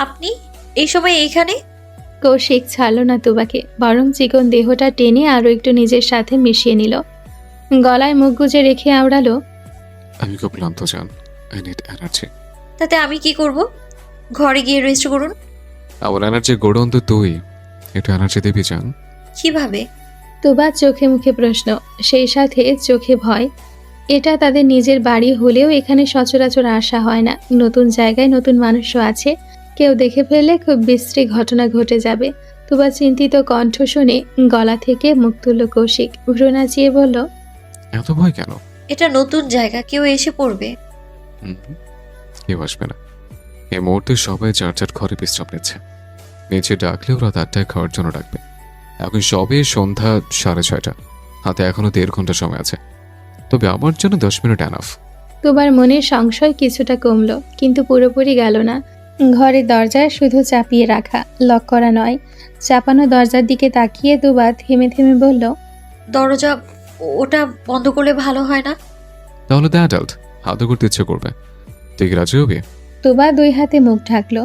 আপনি এই সময় এইখানে? কৌশিক ছাড়ল না তুবাকে, বরং চিকন দেহটা টেনে আরো একটু নিজের সাথে মিশিয়ে নিল। গলায় মুখ গুজে রেখে আওড়ালো, আমি খুব ক্লান্ত জান, আই নিড এনার্জি। তাতে আমি কি করব? ঘরে গিয়ে রেস্ট করুন। আমার এনার্জি গোডন তো তুই, একটু এনার্জি দিবি জান। কিভাবে? তুবার চোখে মুখে প্রশ্ন, সেই সাথে চোখে ভয়। এটা তাদের নিজের বাড়ি হলেও এখানে সচরাচর আসা হয় না। নতুন জায়গায় নতুন মানুষও আছে, কেউ দেখে ফেললে খুব বিশ্রী ঘটনা ঘটে যাবে। তুবা চিন্তিত কণ্ঠ শুনে গলা থেকে মুখ তুলল কৌশিক, ভ্রু নাচিয়ে বলল, এত ভয় কেন? এটা নতুন জায়গা, কেউ এসে পড়বে। হুম, কেউ আসবে না। এই মুহূর্তে সবাই যার যার ঘরে বিশ্রাম নিচ্ছে। নিচে ডাকলেও রাত 8টায় খাওয়ার জন্য ডাকবে। এখন সবে সন্ধ্যা 6:30, হাতে এখনো 1.5 ঘন্টা সময় আছে। তবে আমার জন্য 10 মিনিট এনাফ। তুবার মনের সংশয় কিছুটা কমলো, কিন্তু পুরোপুরি গেল না। ঘরের দরজা শুধু চাপিয়ে রাখা, লক করা নয়। চাপানো দরজার দিকে তাকিয়ে তুবা থেমে থেমে বলল, দরজা ওটা বন্ধ করলে ভালো হয় না? তাহলে দ্য অ্যাডাল্ট হাতে করতে ইচ্ছে করবে। তুই কি রাজি হবি? তুবা 2 হাতে মুখ ঢাকলো।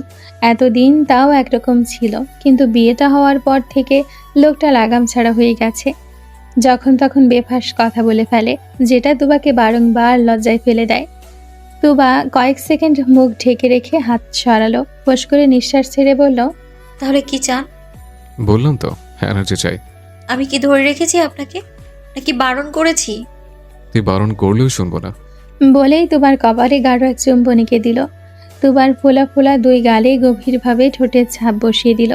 এতদিন তাও একরকম ছিল, কিন্তু বিয়েটা হওয়ার পর থেকে লোকটা লাগাম ছাড়া হয়ে গেছে। যখন তখন বেফাঁস কথা বলে ফেলে, যেটা তুবাকে বারংবার লজ্জায় ফেলে দেয়। তুবা কয়েক সেকেন্ড মুখ ঢেকে রেখে হাত সরালো, ফোঁস করে নিঃশ্বাস ছেড়ে বলল, তাহলে কি চান? বললাম তো এনার্জি চাই। আমি কি ধরে রেখেছি আপনাকে, নাকি বারণ করেছি? তুই বারণ করলেও শুনবো না। বলেই তুবার কপালে গাঢ় এক চুম্বনীকে দিল। তুবার ফোলা ফোলা 2 গালে গভীরভাবে ঠোঁটের ছাপ বসিয়ে দিল।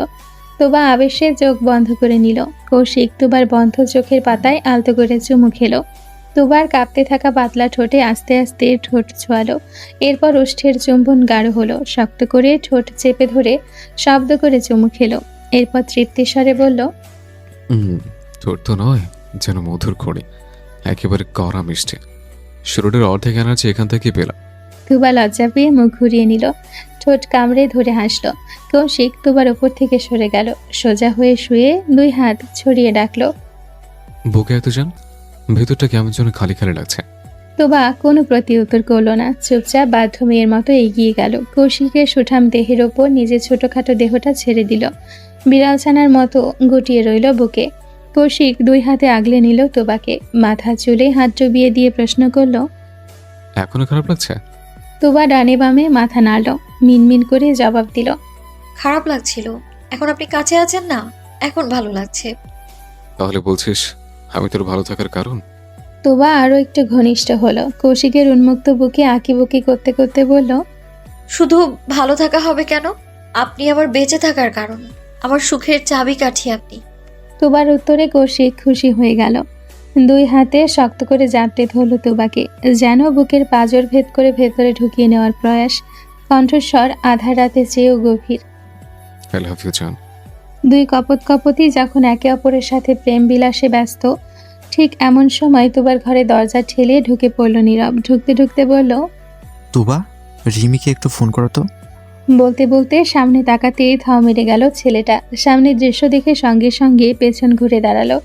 তুবা আবেশে চোখ বন্ধ করে নিল। কৌশিক তুবার বন্ধ চোখের পাতায় আলতো করে চুমু খেলো। তুবার কাঁপতে থাকা পাতলা ঠোঁটে আস্তে আস্তে ঠোঁট ছোঁয়ালো। এরপর ওষ্ঠের চুম্বন গাঢ় হলো। শক্ত করে ঠোঁট চেপে ধরে শব্দ করে চুমু খেলো। এরপর তৃপ্তিস্বরে বলল, তোর তো নয়, যেন মধুর খড়ি, একেবারে কড়া মিষ্টি। শুরুটার অর্ধেক এনার্জি এখান থেকে পেলাম। তুবা লজ্জা পেয়ে মুখ ঘুরিয়ে নিল, ঠোঁট কামড়ে ধরে হাসল। কৌশিক তুবার উপর থেকে সরে গেল, সোজা হয়ে শুয়ে 2 হাত ছড়িয়ে ডাকলো, বুকে এত যান, ভেতরটা কেমন যেন খালি খালি লাগছে। তুবা কোনো প্রতি উত্তর করলো না, চুপচাপ বাধ্য মেয়ের মতো এগিয়ে গেল। কৌশিকের সুঠাম দেহের ওপর নিজের ছোটখাটো দেহটা ছেড়ে দিল। বিড়াল ছানার মতো গুটিয়ে রইল বুকে। কৌশিক 2 হাতে আগলে নিল তুবাকে, মাথা চুলে হাত ডুবিয়ে দিয়ে প্রশ্ন করল, এখনো খারাপ লাগছে? তুবা ডানে বামে মাথা নাড়ল, মিনমিন করে জবাব দিল, খারাপ লাগছিল, এখন আপনি কাছে আছেন না, এখন ভালো লাগছে। তাহলে বলছিস আমি তোর ভালো থাকার কারণ? তুবা আরো একটু ঘনিষ্ঠ হলো। কৌশিকের উন্মুক্ত বুকে আঁকিবুকি করতে করতে বলল, শুধু ভালো থাকা হবে কেন, আপনি আমার বেঁচে থাকার কারণ, আমার সুখের চাবিকাঠি আপনি। তুবার উত্তরে কৌশিক খুশি হয়ে গেল। 2 হাতে শক্ত করে জাপটে ধরল তুবাকে, যেন বুকের পাঁজর ভেদ করে ভেতরে ঢুকিয়ে নেওয়ার প্রয়াস। কণ্ঠস্বর আধা রাতে চেয়েও গভীর। আই লাভ ইউ জান। 2 কপোতি যখন একে অপরের সাথে প্রেম বিলাসে ব্যস্ত, ঠিক এমন সময় তুবার ঘরে দরজা ঠেলে ঢুকে পড়ল নীরব। ঢুকতে ঢুকতে বলল, তুবা, রিমিকে একটু ফোন করো তো। বলতে বলতে সামনে তাকাতেই থাও মেরে গেল ছেলেটা। সামনের দৃশ্য দেখে সঙ্গে সঙ্গে পেছন ঘুরে দাঁড়ালো।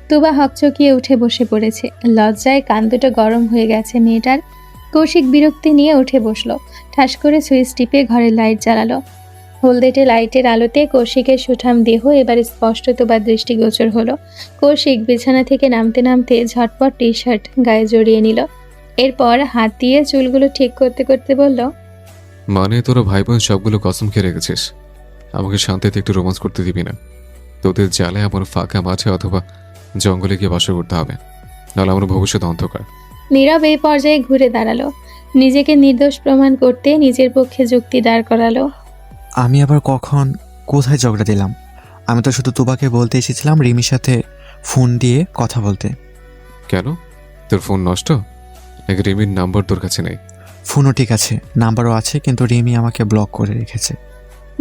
তুবা হকচকিয়ে উঠে বসে পড়েছে। লজ্জায় কান দুটো গরম হয়ে গেছে মেয়েটার। কৌশিক বিরক্তি নিয়ে উঠে বসলো। ঠাস করে সুইচ টিপে ঘরের লাইট জ্বালালো। হলদেটে লাইটের আলোতে কৌশিকের সুঠাম দেহ এবার স্পষ্ট তুবার দৃষ্টিগোচর হলো। কৌশিক বিছানা থেকে নামতে নামতে ঝটপট টি শার্ট গায়ে জড়িয়ে নিল। এরপর হাত দিয়ে চুলগুলো ঠিক করতে করতে বলল, মানে তোরা ভাই বোন সবগুলো কসম খেয়ে রেখেছিস আমাকে শান্তিতে একটু রোমান্স করতে দিবি না? তোদের জালে আমার ফাঁকা মাঠে অথবা জঙ্গলে গিয়ে বাস করতে হবে, নাহলে আমার ভবিষ্যৎ অন্ধকার। নীরব এই পর্যায়ে ঘুরে দাঁড়ালো। নিজেকে নির্দোষ প্রমাণ করতে নিজের পক্ষে যুক্তি দাঁড় করালো। আমি আবার কখন কোথায় ঝগড়া দিলাম? আমি তো শুধু তুবাকে বলতে এসেছিলাম রিমির সাথে ফোন দিয়ে কথা বলতে। কেন, তোর ফোন নষ্ট নাকি রিমির নাম্বার তোর কাছে নেই? ফোনও ঠিক আছে, নাম্বারও আছে, কিন্তু রিমি আমাকে ব্লক করে রেখেছে।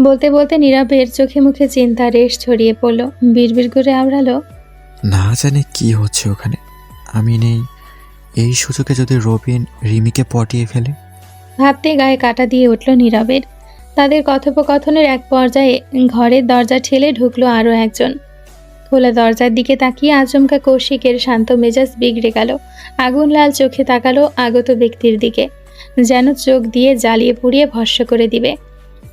বলতে বলতে নীরবের চোখে মুখে চিন্তা রেশ ছড়িয়ে পড়ল। বিড়বিড় করে আওড়ালো, না জানে কি হচ্ছে ওখানে। আমি নেই, এই সুযোগে যদি রবিন রিমিকে পটিয়ে ফেলে। ভাবতে গায়ে কাটা দিয়ে উঠল নীরবের। তাদের কথোপকথনের এক পর্যায়ে ঘরের দরজা ঠেলে ঢুকলো আরও একজন। খোলা দরজার দিকে তাকিয়ে আচমকা কৌশিকের শান্ত মেজাজ বিগড়ে গেল। আগুন লাল চোখে তাকালো আগত ব্যক্তির দিকে, যেন চোখ দিয়ে জ্বালিয়ে পুড়িয়ে ভস্ম করে দিবে।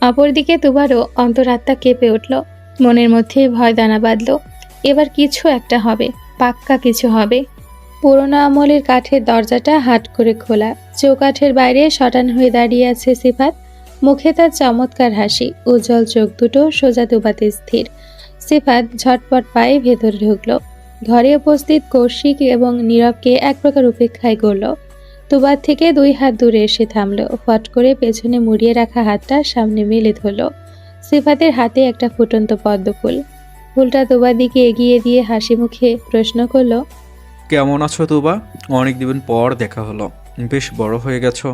অপরদিকে তুবারও অন্তরাত্মা কেঁপে উঠল। মনের মধ্যে ভয় দানা বাঁধল। এবার কিছু একটা হবে, পাক্কা কিছু হবে। পুরোনো আমলের কাঠের দরজাটা হাট করে খোলা। চৌকাঠের বাইরে শটান হয়ে দাঁড়িয়ে আছে সিফাত। মুখে তার চমৎকার হাসি, উজ্জ্বল চোখ দুটো সোজা তুবাতে স্থির। সিফাত ঝটপট পায়ে ভেতরে ঢুকল। ঘরে উপস্থিত কৌশিক এবং নীরবকে এক প্রকার উপেক্ষাই করল। তুবার থেকে 2 হাত দূরে এসে থামল। ফট করে পেছনে মুড়িয়ে রাখা হাতটা সামনে মেলে ধরল। সিফাতের হাতে একটা ফুটন্ত পদ্ম ফুল। ফুলটা তুবার দিকে এগিয়ে দিয়ে হাসি মুখে প্রশ্ন করল, কেমন আছো তুবা? অনেক দিন পর দেখা হলো, বেশ বড় হয়ে গেছো।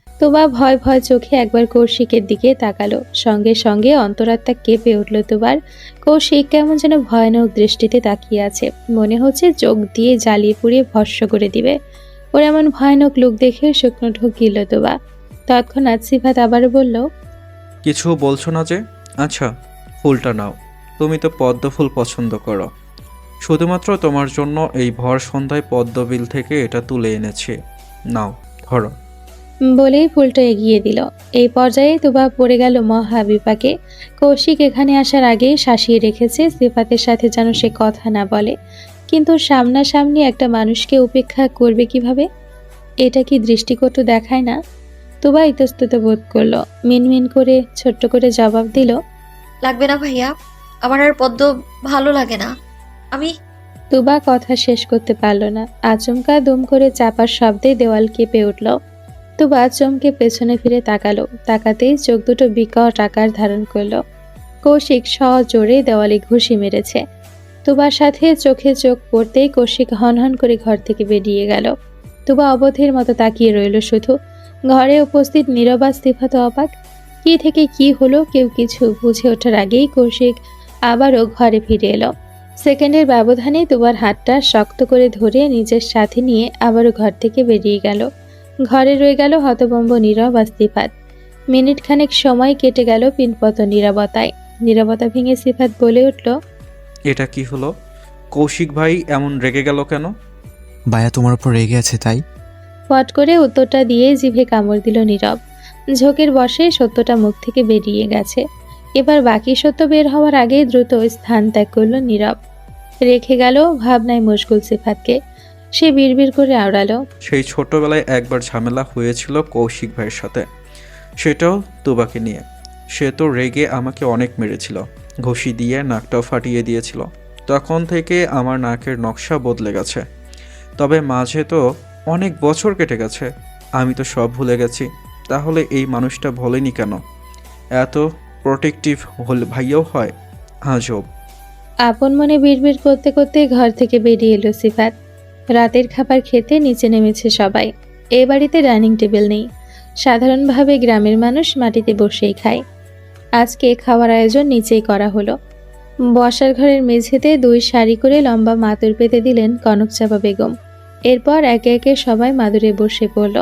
তুবা ভয় ভয় চোখে একবার কৌশিকের দিকে তাকালো। সঙ্গে সঙ্গে অন্তরাত্মা কেঁপে উঠল তুবার। কৌশিক কেমন যেন ভয়ানক দৃষ্টিতে তাকিয়ে আছে। মনে হচ্ছে চোখ দিয়ে জ্বালিয়ে পুড়িয়ে ভস্ম করে দিবে। ওর এমন ভয়ানক লোক দেখে শুকনো ঢোক গিল তুবা। তৎক্ষণাৎ সিফাত আবার বলল, কিছু বলছো না যে? আচ্ছা, ফুলটা নাও। তুমি তো পদ্ম ফুল পছন্দ করো। শুধুমাত্র তোমার জন্য এই ভর সন্ধ্যায় পদ্মবিল থেকে এটা তুলে এনেছি। নাও, ধরো। বলেই ফুলটা এগিয়ে দিল। এই পর্যায়ে তুবা পড়ে গেল মহা বিপাকে। কৌশিক এখানে আসার আগেই শাসিয়ে রেখেছে সিফাতের সাথে যেন সে কথা না বলে। কিন্তু সামনাসামনি একটা মানুষকে উপেক্ষা করবে কিভাবে? এটা কি দৃষ্টিকটু দেখায় না? তুবা ইতস্তত বোধ করলো। মিনমিন করে ছোট্ট করে জবাব দিল, লাগবে না ভাইয়া, আমার আর পদ্ম ভালো লাগে না। আমি তুবা কথা শেষ করতে পারল না। আচমকা দুম করে চাপার শব্দে দেওয়াল কেঁপে উঠল। তুবা চমকে পেছনে ফিরে তাকালো। তাকাতেই চোখ দুটো বিকট আকার ধারণ করলো। কৌশিক সজোরে দেওয়ালে ঘুষি মেরেছে। তুবার সাথে চোখে চোখ পড়তেই কৌশিক হনহন করে ঘর থেকে বেরিয়ে গেল। তুবা অবধির মতো তাকিয়ে রইল শুধু। ঘরে উপস্থিত নীরবা সিফাত অবাক। কি থেকে কি হলো কেউ কিছু বুঝে ওঠার আগেই কৌশিক আবারও ঘরে ফিরে এলো। সেকেন্ডের ব্যবধানে তুবার হাতটা শক্ত করে ধরে নিজের সাথে নিয়ে আবারও ঘর থেকে বেরিয়ে গেল। ঘরে রয়ে গেল হতভম্ব নীরব আর সিফাত। মিনিট খানেক সময় কেটে গেল পিনপত নীরবতায়। নীরবতা ভেঙে সিফাত বলে উঠল, এটা কি হলো? কৌশিক ভাই এমন রেগে গেল কেন? বায়া তোমার উপর রেগে আছে তাই। ফট করে উত্তরটা দিয়ে জিভে কামড় দিল নীরব। ঝোঁকের বশে সত্যটা মুখ থেকে বেরিয়ে গেছে। এবার বাকি সত্য বের হওয়ার আগেই দ্রুত স্থান ত্যাগ করল নীরব। রেখে গেল ভাবনায় মশগুল সিফাতকে। সে বিড়বিড় করে আওড়ালো, সেই ছোটবেলায় একবার ঝামেলা হয়েছিল কৌশিক ভাইয়ের সাথে, সেটাও তুবাকে নিয়ে। সে তো রেগে আমাকে অনেক মেরেছিল, ঘষি দিয়ে নাকটাও ফাটিয়ে দিয়েছিল। তখন থেকে আমার নাকের নকশা বদলে গেছে। তবে মাঝে তো অনেক বছর কেটে গেছে, আমি তো সব ভুলে গেছি। তাহলে এই মানুষটা ভোলেনি কেন? এত প্রোটেক্টিভ হলে ভাইয়াও হয়? আজব। আপন মনে বিড়বিড় করতে করতে ঘর থেকে বেরিয়ে এলো সিফাত। রাতের খাবার খেতে নিচে নেমেছে সবাই। এ বাড়িতে ডাইনিং টেবিল নেই। সাধারণভাবে গ্রামের মানুষ মাটিতে বসেই খায়। আজকে খাওয়ার আয়োজন নিচেই করা হলো। বসার ঘরের মেঝেতে 2 সারি করে লম্বা মাদুর পেতে দিলেন কনকচাপা বেগম। এরপর একে একে সবাই মাদুরে বসে পড়ল।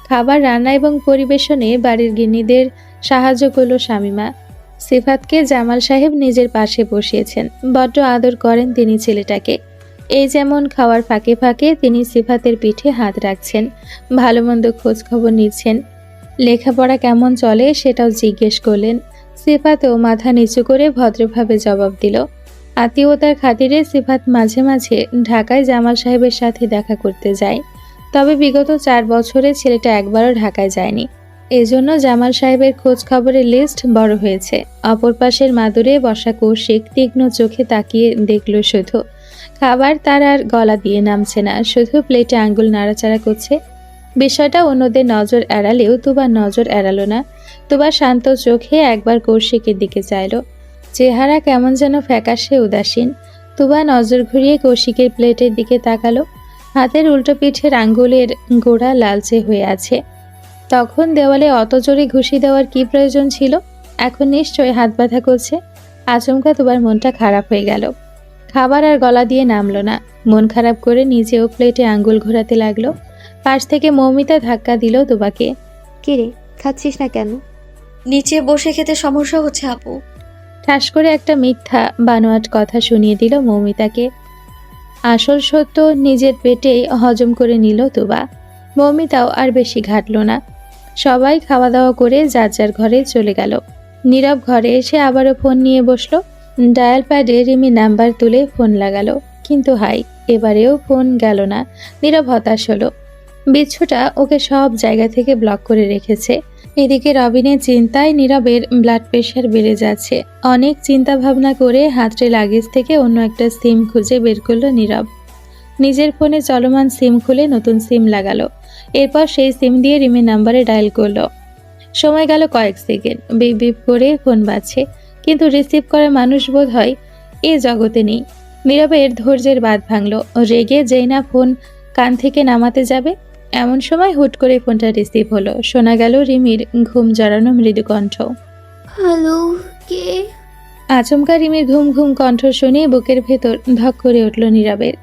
খাবার রান্না এবং পরিবেশনে বাড়ির গিন্নিদের সাহায্য করল শামিমা। সিফাতকে জামাল সাহেব নিজের পাশে বসিয়েছেন। বড্ড আদর করেন তিনি ছেলেটাকে। এই যেমন খাওয়ার ফাঁকে ফাঁকে তিনি সিফাতের পিঠে হাত রাখছেন, ভালো মন্দ খোঁজ খবর নিচ্ছেন। লেখাপড়া কেমন চলে সেটাও জিজ্ঞেস করলেন। সিফাতও মাথা নিচু করে ভদ্রভাবে জবাব দিল। আত্মীয়তার খাতিরে সিফাত মাঝে মাঝে ঢাকায় জামাল সাহেবের সাথে দেখা করতে যায়। তবে বিগত 4 বছরে ছেলেটা একবারও ঢাকায় যায়নি। এজন্য জামাল সাহেবের খোঁজ খবরের লিস্ট বড় হয়েছে। অপর পাশের মাদুরে বসা কৌশিক তীক্ষ্ণ চোখে তাকিয়ে দেখল শুধু। খাবার তার আর গলা দিয়ে নামছে না, শুধু প্লেটে আঙ্গুল নাড়াচাড়া করছে। বিষয়টা অন্যদের নজর এড়ালেও তুবার নজর এড়ালো না। তুবা শান্ত চোখে একবার কৌশিকের দিকে চাইল। চেহারা কেমন যেন ফ্যাকাশে উদাসীন। তুবা নজর ঘুরিয়ে কৌশিকের প্লেটের দিকে তাকালো। হাতের উল্টো পিঠের আঙ্গুলের গোড়া লালচে হয়ে আছে। তখন দেওয়ালে অত জোরে ঘুষি দেওয়ার কি প্রয়োজন ছিল? এখন নিশ্চয়ই হাত ব্যথা করছে। আচমকা তুবার মনটা খারাপ হয়ে গেল। খাবার আর গলা দিয়ে নামলো না। মন খারাপ করে নিজেও প্লেটে আঙ্গুল ঘোরাতে লাগলো। পাশ থেকে মৌমিতা ধাক্কা দিল তুবাকে। কিরে, খাচ্ছিস না কেন? নিচে বসে খেতে সমস্যা হচ্ছে আপু। ঠাস করে একটা মিথ্যা বানোয়াট কথা শুনিয়ে দিল মৌমিতাকে। আসল সত্য নিজের পেটেই হজম করে নিল তুবা। মৌমিতাও আর বেশি ঘাটল না। সবাই খাওয়া দাওয়া করে যার যার ঘরে চলে গেল। নীরব ঘরে এসে আবারও ফোন নিয়ে বসলো। ডায়াল প্যাডে রিমি নাম্বার তুলে ফোন লাগালো, কিন্তু হাই, এবারেও ফোন গেল না। নীরব হতাশ হলো। বিচ্ছুটা ওকে সব জায়গা থেকে ব্লক করে রেখেছে। এদিকে রবিনের চিন্তায় নীরবের ব্লাড প্রেশার বেড়ে যাচ্ছে। অনেক চিন্তা ভাবনা করে হাতড়ে লাগেজ থেকে অন্য একটা সিম খুঁজে বের করলো নীরব। নিজের ফোনে চলমান সিম খুলে নতুন সিম লাগালো। এরপর সেই সিম দিয়ে রিমির নাম্বারে ডায়াল করলো। সময় গেল কয়েক সেকেন্ড। বিপ বিপ করে ফোন বাজছে, কিন্তু রিসিভ করা মানুষ বোধ হয় এ জগতে নেই। নীরবের ধৈর্যের বাঁধ ভাঙলো। রেগে যেই না ফোন কান থেকে নামাতে যাবে, এমন সময় হুট করে ফোনটা রিসিভ হলো। শোনা গেল রিমির ঘুম জড়ানো মৃদু কণ্ঠ। হ্যালো, কে? আচমকা রিমির ঘুম ঘুম কণ্ঠ শুনে বুকের ভেতর ধক করে উঠল নীরবের।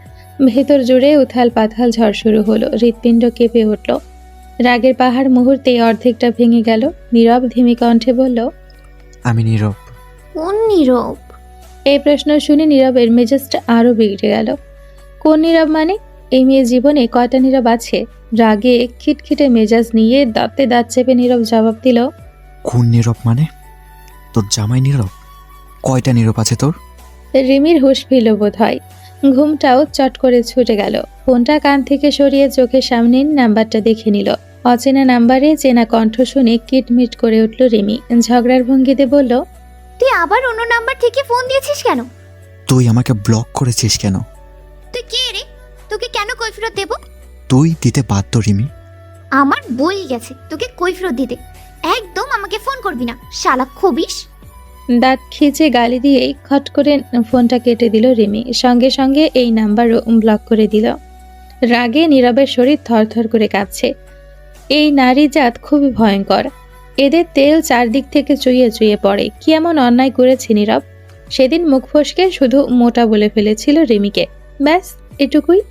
ভেতর জুড়ে উথাল পাথাল ঝড় শুরু হলো। হৃৎপিণ্ড কেঁপে উঠল। রাগের পাহাড় মুহূর্তে অর্ধেকটা ভেঙে গেল। নীরব ধিমি কণ্ঠে বলল, আমি নীরব। কোন নীরব? এই প্রশ্ন শুনে নীরবের মেজাজটা আরো বিগড়ে গেল। কোন নীরব মানে? এই মেয়ের জীবনে কয়টা নীরব আছে? রাগে খিটখিটে মেজাজ নিয়ে দাঁতে দাঁত চেপে নীরব জবাব দিল, কোন নীরব মানে? তোর জামাই নীরব? কয়টা নীরব আছে তোর? রিমির হুঁশ ফিরল বোধ হয়। ঘুমটাও চট করে ছুটে গেল। ফোনটা কান থেকে সরিয়ে চোখের সামনে নাম্বারটা দেখে নিল। অচেনা নাম্বারে চেনা কণ্ঠ শুনে কিটমিট করে উঠল রিমি। ঝগড়ার ভঙ্গিতে বলল, তুই আবার অন্য নাম্বার থেকে ফোন দিয়েছিস কেন? তুই আমাকে ব্লক করেছিস কেন? তুই কে রে? তোকে কেন কৈফিয়ত দেব? তুই দিতে বাধ্য রিমি। আমার বই গেছে তোকে কৈফিয়ত দিতে। একদম আমাকে ফোন করবি না, শালা খবিস। দাঁত খিচে গালি দিয়েই খট করে ফোনটা কেটে দিল রিমি। সঙ্গে সঙ্গে এই নাম্বারও ব্লক করে দিল। রাগে নীরবের শরীর থরথর করে কাঁপছে। এই নারী জাত খুবই ভয়ঙ্কর। এদের তেল চারদিক থেকে চুইয়ে চুইয়ে পড়ে। কি এমন অন্যায় করেছে নীরব? সেদিন মুখ ফসকে শুধু মোটা বলে ফেলেছিল রিমিকে, ব্যাস এটুকুই।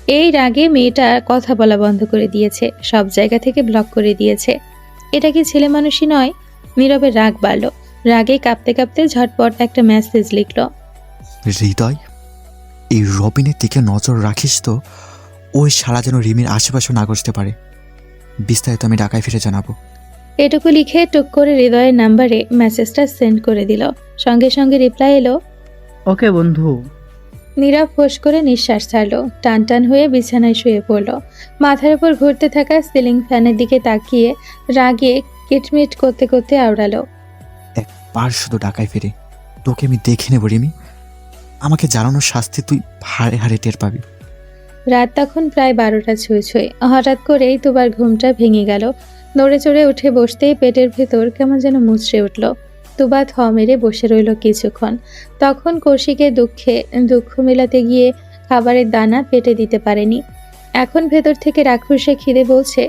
এই রাগে মেয়েটা কথা বলা বন্ধ করে দিয়েছে, সব জায়গা থেকে ব্লক করে দিয়েছে। এটা কি ছেলে মানুষই নয়? নীরবের রাগ বাড়ল। রাগে কাঁপতে কাঁপতে ঝটপট একটা মেসেজ লিখল, হৃদয়, এই রবিনের দিকে নজর রাখিস তো, ওই শালা যেন রিমির আশেপাশে না ঘষতে পারে। বিস্তারিত আমি ঢাকায় ফিরে জানাবো। এটুকু লিখে টুক করে হৃদয়ের নাম্বারে মেসেজটা সেন্ড করে দিল। সঙ্গে সঙ্গে রিপ্লাই এলো, ওকে বন্ধু। নীরব ফোঁস করে নিঃশ্বাস ছাড়ল। টান টান হয়ে বিছানায় শুয়ে পড়ল। মাথার উপর ঘুরতে থাকা সিলিং ফ্যানের দিকে তাকিয়ে রাগে কিটমিট করতে করতে আওড়ালো, একবার শুধু ঢাকায় ফিরে তোকে আমি দেখে নেব রিমি। আমাকে জানানোর শাস্তি তুই হাড়ে হাড়ে টের পাবি। রাত তখন প্রায় 12টা ছুঁই ছুঁই। হঠাৎ করেই তোবার ঘুমটা ভেঙে গেল। নড়ে চড়ে উঠে বসতেই পেটের ভেতর কেমন যেন মুচড়ে উঠল। তুবা থ মেরে বসে রইল কিছুক্ষণ। তখন কৌশিকের দুঃখ মেলাতে গিয়ে খাবারের দানা পেটে দিতে পারেনি। এখন ভেতর থেকে রাক্ষসে খিদে বলছে,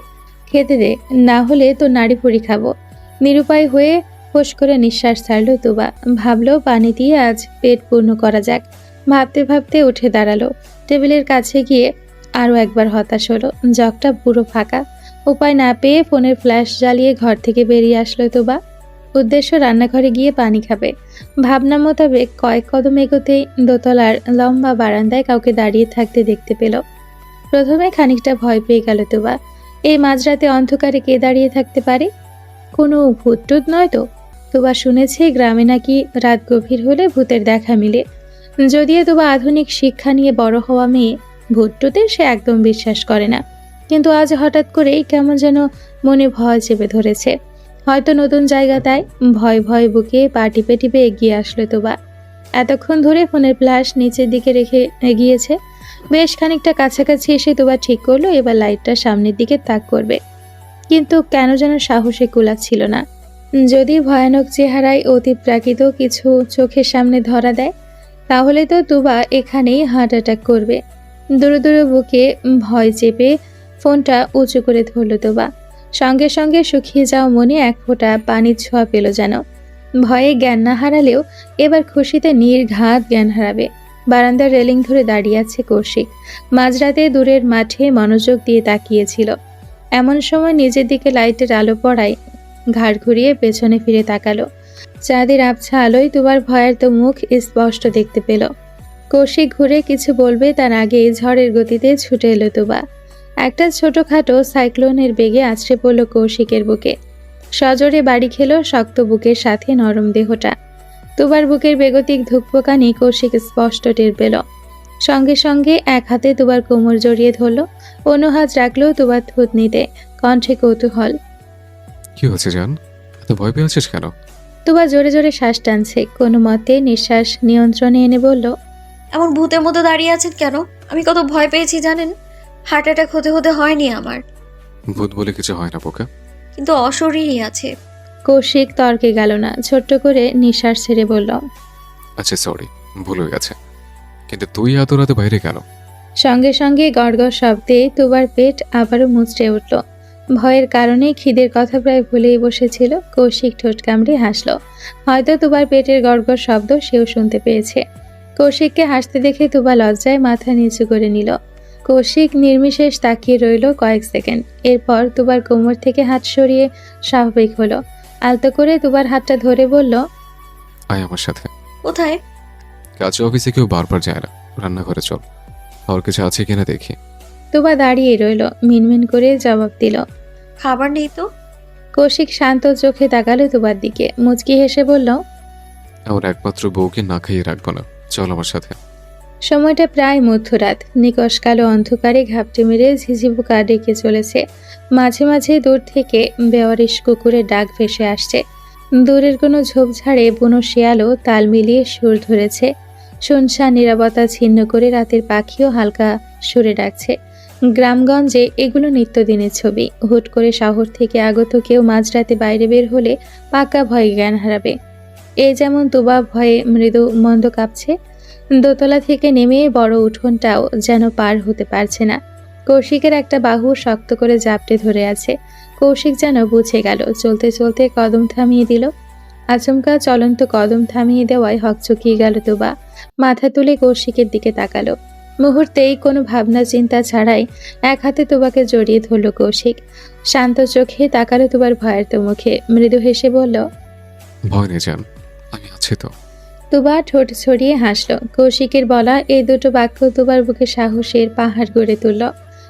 খেতে দে, না হলে তো নাড়ি ভুড়ি খাবো। নিরুপায় হয়ে ফোঁস করে নিঃশ্বাস ছাড়ল তুবা। ভাবলো পানি দিয়ে আজ পেট পূর্ণ করা যাক। ভাবতে ভাবতে উঠে দাঁড়ালো। টেবিলের কাছে গিয়ে আরও একবার হতাশ হলো। জগটা পুরো ফাঁকা। উপায় না পেয়ে ফোনের ফ্ল্যাশ জ্বালিয়ে ঘর থেকে বেরিয়ে আসলো তুবা। উদ্দেশ্য রান্নাঘরে গিয়ে পানি খাবে। ভাবনা মোতাবেক কয়েক কদম এগোতেই দোতলার লম্বা বারান্দায় কাউকে দাঁড়িয়ে থাকতে দেখতে পেল। প্রথমে খানিকটা ভয় পেয়ে গেল তুবা। এই মাঝরাতে অন্ধকারে কে দাঁড়িয়ে থাকতে পারে? কোনো ভূত-টুত নয় তো? তুবা শুনেছে গ্রামে নাকি রাত গভীর হলে ভূতের দেখা মিলে। যদিও তুবা আধুনিক শিক্ষা নিয়ে বড় হওয়া মেয়ে, ভূত-টুতে সে একদম বিশ্বাস করে না। কিন্তু আজ হঠাৎ করেই কেমন যেন মনে ভয় চেপে ধরেছে। হয়তো নতুন জায়গা, তাই ভয় ভয় বুকে পা টিপে টিপে এগিয়ে আসলো তুবা। এতক্ষণ ধরে ফোনের ফ্ল্যাশ নিচের দিকে রেখে এগিয়েছে। বেশ খানিকটা কাছাকাছি এসে তুবা ঠিক করলো এবার লাইটটা সামনের দিকে তাক করবে। কিন্তু কেন যেন সাহসে কুলাচ্ছিল না। যদি ভয়ানক চেহারায় অতি প্রাকৃত কিছু চোখের সামনে ধরা দেয়, তাহলে তো তুবা এখানেই হার্ট অ্যাটাক করবে। দূরে দূরে বুকে ভয় চেপে ফোনটা উঁচু করে ধরল তুবা। সঙ্গে সঙ্গে শুকিয়ে যাওয়া মনে এক ফোঁটা পানির ছোঁয়া পেল যেন। ভয়ে জ্ঞান না হারালেও এবার খুশিতে নির্ঘাত জ্ঞান হারাবে। বারান্দার রেলিং ধরে দাঁড়িয়ে আছে কৌশিক। মাঝরাতে দূরের মাঠে মনোযোগ দিয়ে তাকিয়েছিল। এমন সময় নিজের দিকে লাইটের আলো পড়ায় ঘাড় ঘুরিয়ে পেছনে ফিরে তাকালো। চাঁদের আবছা আলোয় তুবার ভয়ার্ত মুখ স্পষ্ট দেখতে পেল। কৌশিক ঘুরে কিছু বলবে তার আগেই ঝড়ের গতিতে ছুটে এলো তুবা। একটা ছোটখাটো সাইক্লোনের বেগে আছড়ে পড়ল কৌশিকের বুকে। সজোরে বাড়ি খেলো শক্ত বুকের সাথে নরম দেহটা। তুবার বুকের বেগতিক ধুকপোকানি কৌশিক স্পষ্ট টের পেল। সঙ্গে সঙ্গে এক হাতে তুবার কোমর জড়িয়ে ধরল, অন্য হাত রাখলো তুবার থুতনিতে, কণ্ঠে কৌতূহল। কি হচ্ছে জান, এত ভয় পেয়ে আছিস কেন? তুবা জোরে জোরে শ্বাস টানছে, কোনো মতে নিঃশ্বাস নিয়ন্ত্রণে এনে বলল, এমন ভূতের মতো দাঁড়িয়ে আছেন কেন? আমি কত ভয় পেয়েছি জানেন? হার্ট অ্যাটাক হতে হতে হয়নি আমার, ভূত বলে কিছু হয় না বোকা। কিন্তু অশরীরই আছে। কৌশিক তর্কে গেল না, ছোট্ট করে নিঃশ্বাস ছেড়ে বলল, আচ্ছা সরি, ভুল হয়ে গেছে। কিন্তু তুই এত রাতে বাইরে কেন? সঙ্গে সঙ্গে গড়গড় শব্দে তুবার পেট আবারও মুচড়ে উঠল। ভয়ের কারণে খিদের কথা প্রায় ভুলেই বসেছিল। কৌশিক ঠোঁট কামড়ে হাসল। হয়তো তুবার পেটের গড়গড় শব্দ সেও শুনতে পেয়েছে। কৌশিককে হাসতে দেখে তুবা লজ্জায় মাথা নিচু করে নিল। কৌশিক নির্বিশেষ তাকিয়ে রইল কয়েক সেকেন্ড। এরপর তুবার কোমর থেকে হাত সরিয়ে স্বাভাবিক হলো। আলতো করে তুবার হাতটা ধরে বলল, আয় আমার সাথে। কোথায়? কাজ অফিসে কেউ বারবার যায় না, রান্নাঘরে চল, আর কিছু আছে কিনা দেখি। তুবা দাঁড়িয়ে রইল, মিনমিন করে জবাব দিল। খাবার নেই তো? কৌশিক শান্ত চোখে তাকালো তুবার দিকে, মুচকি হেসে বলল, আমার একমাত্র বউকে না খাইয়ে রাখবো না, চল আমার সাথে। সময়টা প্রায় মধ্যরাত। নিকশ কালো অন্ধকারে ঘাপটি মেরে ঝিঝিপোকা ডেকে চলেছে। মাঝে মাঝে দূর থেকে বেওয়ারিশ কুকুরের ডাক ভেসে আসছে। দূরের কোনো ঝোপঝাড়ে বুনো শিয়ালও তাল মিলিয়ে সুর ধরেছে। শুনশান নীরবতা ছিন্ন করে রাতের পাখিও হালকা সুরে ডাকছে। গ্রামগঞ্জে এগুলো নিত্যদিনের ছবি। হুট করে শহর থেকে আগত কেউ মাঝরাতে বাইরে বের হলে পাকা ভয়ে জ্ঞান হারাবে। এ যেমন তুবা ভয়ে মৃদু মন্দ কাঁপছে। দোতলা থেকে নেমে বড় উঠোনটাও যেন পার হতে পারছে না। কৌশিকের একটা বাহু শক্ত করে জাপটে ধরে আছে। কৌশিক যেন বুঝে গেল। চলতে চলতে কদম থামিয়ে দিল। আচমকা চলন্ত কদম থামিয়ে দেওয়ায় হকচকিয়ে গেল তুবা। মাথা তুলে কৌশিকের দিকে তাকালো। মুহূর্তেই কোনো ভাবনা চিন্তা ছাড়াই এক হাতে তুবাকে জড়িয়ে ধরল কৌশিক। শান্ত চোখে তাকালো তুবার ভয়ার্ত মুখে, মৃদু হেসে বলল, ভয় নেই জান, আমি আছি তো। তুবা ঠোঁট ছড়িয়ে হাসল। কৌশিকের বলা এই দুটো বাক্য তুবার বুকে সাহসের পাহাড় গড়ে তুলল।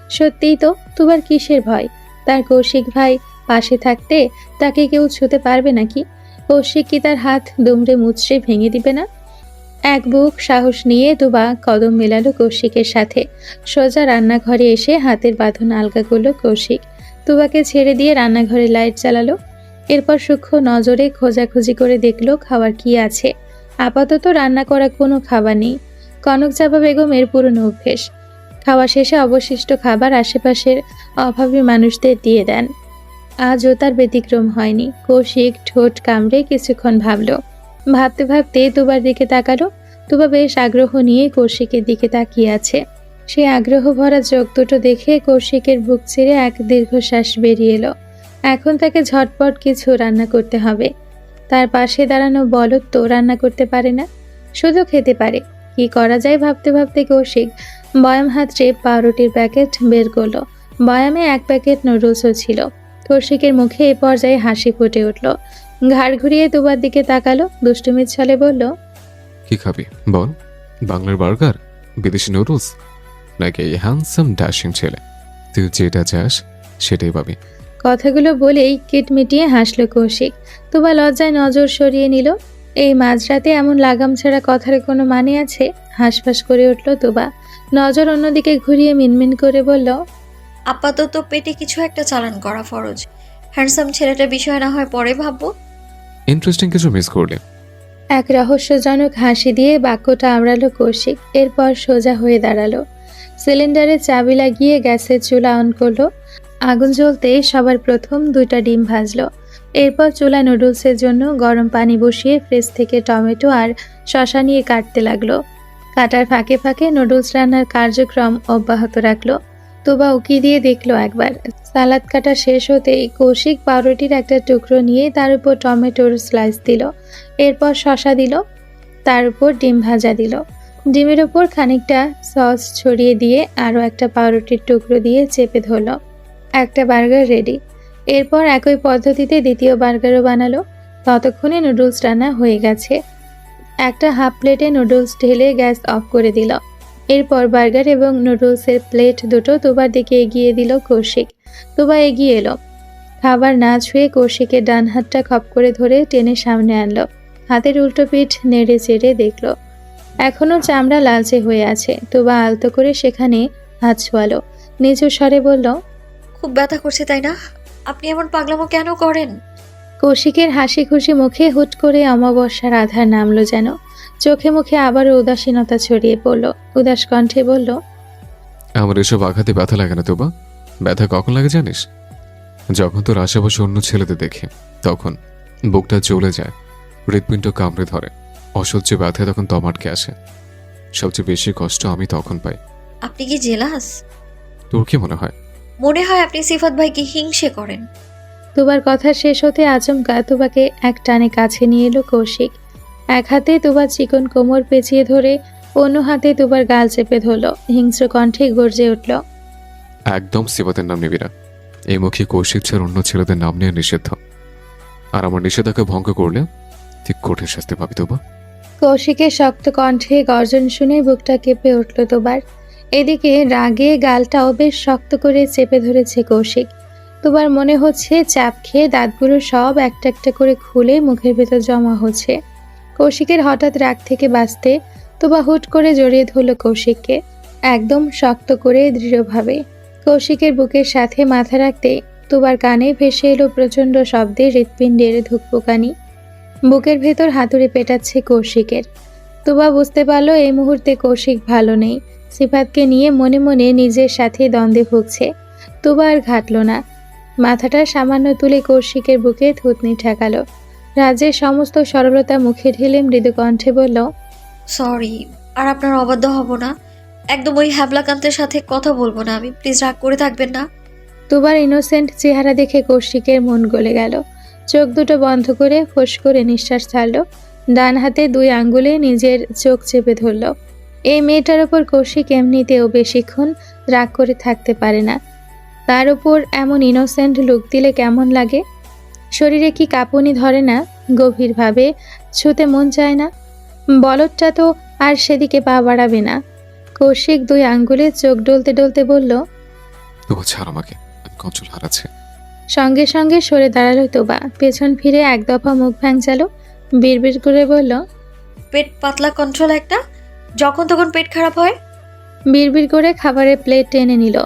সত্যিই তো, তুবার কিসের ভয়? তার কৌশিক ভাই পাশে থাকতে তাকে কেউ ছুতে পারবে নাকি? কৌশিক কি তার হাত দুমড়ে মুচড়ে ভেঙে দিবে না? এক বুক সাহস নিয়ে তুবা কদম মেলালো কৌশিকের সাথে। সোজা রান্নাঘরে এসে হাতের বাঁধন আলগা করল কৌশিক। তুবাকে ছেড়ে দিয়ে রান্নাঘরে লাইট জ্বালালো। এরপর সূক্ষ্ম নজরে খোঁজাখুঁজি করে দেখলো খাবার কি আছে। আপাতত রান্না করা কোনো খাবার নেই। কনকচাপা বেগমের পুরনো অভ্যেস, খাওয়া শেষে অবশিষ্ট খাবার আশেপাশের অভাবী মানুষদের দিয়ে দেন। আজও তার ব্যতিক্রম হয়নি। কৌশিক ঠোঁট কামড়ে কিছুক্ষণ ভাবলো। ভাবতে ভাবতে তুবার দিকে তাকালো। তুবা বেশ আগ্রহ নিয়ে কৌশিকের দিকে তাকিয়ে আছে। সে আগ্রহ ভরা চোখ দুটো দেখে কৌশিকের বুক চিরে এক দীর্ঘশ্বাস বেরিয়ে এলো। এখন তাকে ঝটপট কিছু রান্না করতে হবে। তার পাশে দাঁড়ানো বলদ তো রান্না করতে পারে না, শুধু খেতে পারে। কি করা যায় ভাবতে ভাবতে কৌশিক বয়াম হাতড়ে পাউরুটির প্যাকেট বের করলো। বয়ামে এক প্যাকেট নুডলসও ছিল। কৌশিকের মুখে এ পর্যায়ে হাসি ফুটে উঠল। ঘাড় ঘুরিয়ে তুবার দিকে তাকালো, দুষ্টুমির ছলে বলল, কি খাবি বল? বাংলার বার্গার, বিদেশি নুডলস, নাকি এই হ্যান্ডসাম ড্যাশিং ছেলে? তুই যেটা চাস সেটাই পাবি। কথাগুলো বলেই কিট মিটিয়ে হাসলো কৌশিক। তুবা লজ্জায় নজর সরিয়ে নিল। এই মাঝরাতে এমন লাগাম ছাড়া কথার কোনো মানে আছে? হাঁসফাঁস করে উঠল তুবা। নজর অন্যদিকে ঘুরিয়ে মিনমিন করে বলল, আপাতত পেটে কিছু একটা চালান করা ফরজ। হ্যান্ডসাম ছেলেটার বিষয় না হয় পরে ভাববো। ইন্টারেস্টিং কিছু মিস করলে। এক রহস্যজনক হাসি দিয়ে বাক্যটা আওড়ালো কৌশিক। এরপর সোজা হয়ে দাঁড়ালো। সিলিন্ডারে চাবি লাগিয়ে গ্যাসের চুলা অন করলো। আগুন জ্বলতেই সবার প্রথম 2টা ডিম ভাজলো। এরপর চুলা নুডলসের জন্য গরম পানি বসিয়ে ফ্রিজ থেকে টমেটো আর শসা নিয়ে কাটতে লাগলো। কাটার ফাঁকে ফাঁকে নুডলস রান্নার কার্যক্রম অব্যাহত রাখলো। তুবা উকি দিয়ে দেখলো একবার। সালাদ কাটা শেষ হতেই কৌশিক পাউরুটির একটা টুকরো নিয়ে তার উপর টমেটোর স্লাইস দিল। এরপর শসা দিল, তার উপর ডিম ভাজা দিল। ডিমের উপর খানিকটা সস ছড়িয়ে দিয়ে আরও একটা পাউরুটির টুকরো দিয়ে চেপে ধরলো। একটা বার্গার রেডি। এরপর একই পদ্ধতিতে দ্বিতীয় বার্গারও বানালো। ততক্ষণে নুডলস রান্না হয়ে গেছে। একটা হাফ প্লেটে নুডলস ঢেলে গ্যাস অফ করে দিল। এরপর বার্গার এবং নুডলসের প্লেট দুটো তুবার দিকে এগিয়ে দিল কৌশিক। তুবা এগিয়ে এলো, খাবার না ছুঁয়ে কৌশিকের ডান হাতটা খপ করে ধরে টেনে সামনে আনলো। হাতের উল্টো পিঠ নেড়ে চেড়ে দেখল এখনো চামড়া লালচে হয়ে আছে। তুবা আলতো করে সেখানে হাত ছোয়ালো, নিচু স্বরে বলল, খুব ব্যথা করছে তাই না? আপনি এমন পাগলামো কেন করেন? কৌশিকের হাসি খুশি মুখে হুট করে অমাবস্যার আধার নামলো যেন। চোখে মুখে আবারও উদাসীনতা ছড়িয়ে পড়ল। উদাস কণ্ঠে বলল, আমার এসব আঘাতে ব্যথা লাগে না তোবা। ব্যথা কখন লাগে জানিস? যখন তোর আশেপাশে অন্য ছেলেদের দেখি, তখন বুকটা জ্বলে যায়, হৃৎপিণ্ড কামড়ে ধরে, অসহ্য ব্যথা তখন দম আটকে আসে। সবচেয়ে বেশি কষ্ট আমি তখন পাই। আপনি কি জেলাস? তোর কি মনে হয়? মনে হয় আপনি সিফাত ভাইকে হিংসে করেন। তুবার কথা শেষ হতে আচমকা তুবাকে এক টানে কাছে নিয়ে এলো কৌশিক। এক হাতে তুবার চিকন কোমর পেঁচিয়ে ধরে অন্য হাতে তুবার গাল চেপে ধরল। হিংস্র কণ্ঠে গর্জে উঠল, একদম সিবাতের নাম নিবি না। এই মুখে কৌশিক ছাড়া অন্য ছেলেদের নাম নেওয়া নিষিদ্ধ। আর আমার নিষেধাজ্ঞা ভঙ্গ করলে ঠিক কঠিন শাস্তি পাবি তোবা। কৌশিকের শক্ত কণ্ঠে গর্জন শুনে বুকটা কেঁপে উঠল তুবার। এদিকে রাগে গালটাও বেশ শক্ত করে চেপে ধরেছে কৌশিক। তুবার মনে হচ্ছে চাপ খেয়ে দাঁতগুলো সব একটা একটা করে খুলে মুখের ভেতর জমা হচ্ছে। কৌশিকের হঠাৎ রাগ থেকে বাঁচতে তুবা হুট করে জড়িয়ে ধরল কৌশিককে, একদম শক্ত করে দৃঢ়ভাবে। কৌশিকের বুকের সাথে মাথা রাখতে তুবার কানে ভেসে এলো প্রচণ্ড শব্দে হৃৎপিণ্ডের ধুকপুকানি। বুকের ভেতর হাতুড়ে পেটাচ্ছে কৌশিকের। তুবা বুঝতে পারল এই মুহূর্তে কৌশিক ভালো নেই। সিফাতকে নিয়ে মনে মনে নিজের সাথে দ্বন্দ্বে ভুগছে। তুবা আর ঘাটল না, মাথাটা সামান্য তুলে কৌশিকের বুকে থুতনি ঠেকালো। রাজ্যের সমস্ত সরলতা মুখে ঢেলে মৃদু কণ্ঠে বলল, সরি, আর আপনার অবাধ্য হব না। একদম ওই হ্যাবলাকান্তের সাথে কথা বলবো না আমি। প্লিজ রাগ করে থাকবেন না। তুবার ইনোসেন্ট চেহারা দেখে কৌশিকের মন গলে গেল। চোখ দুটো বন্ধ করে ফোঁস করে নিঃশ্বাস ছাড়ল। ডান হাতে 2 আঙ্গুলে নিজের চোখ চেপে ধরল। এই মেয়েটার ওপর কৌশিক এমনিতেও বেশিক্ষণ রাগ করে থাকতে পারে না। তার উপর এমন ইনোসেন্ট লুক দিলে কেমন লাগে? শরীরে কি কাঁপুনি ধরে না? গভীরভাবে ছুতে মন চায় না? বলদটা তো আর সেদিকে পা বাড়াবে না। কৌশিক 2 আঙ্গুলে চোখ ডলতে ডলতে বলল, তোবা ছাড় আমাকে, আমি কন্ট্রোল হারাচ্ছি। সঙ্গে সঙ্গে সরে দাঁড়ালো তোবা। পেছন ফিরে এক দফা মুখ ভ্যাংচালো, বিড়বিড় করে বলল, পেট পাতলা কন্ট্রোল একটা, যখন তখন পেট খারাপ হয়। বিড়বিড় করে খাবারের প্লেট টেনে নিল।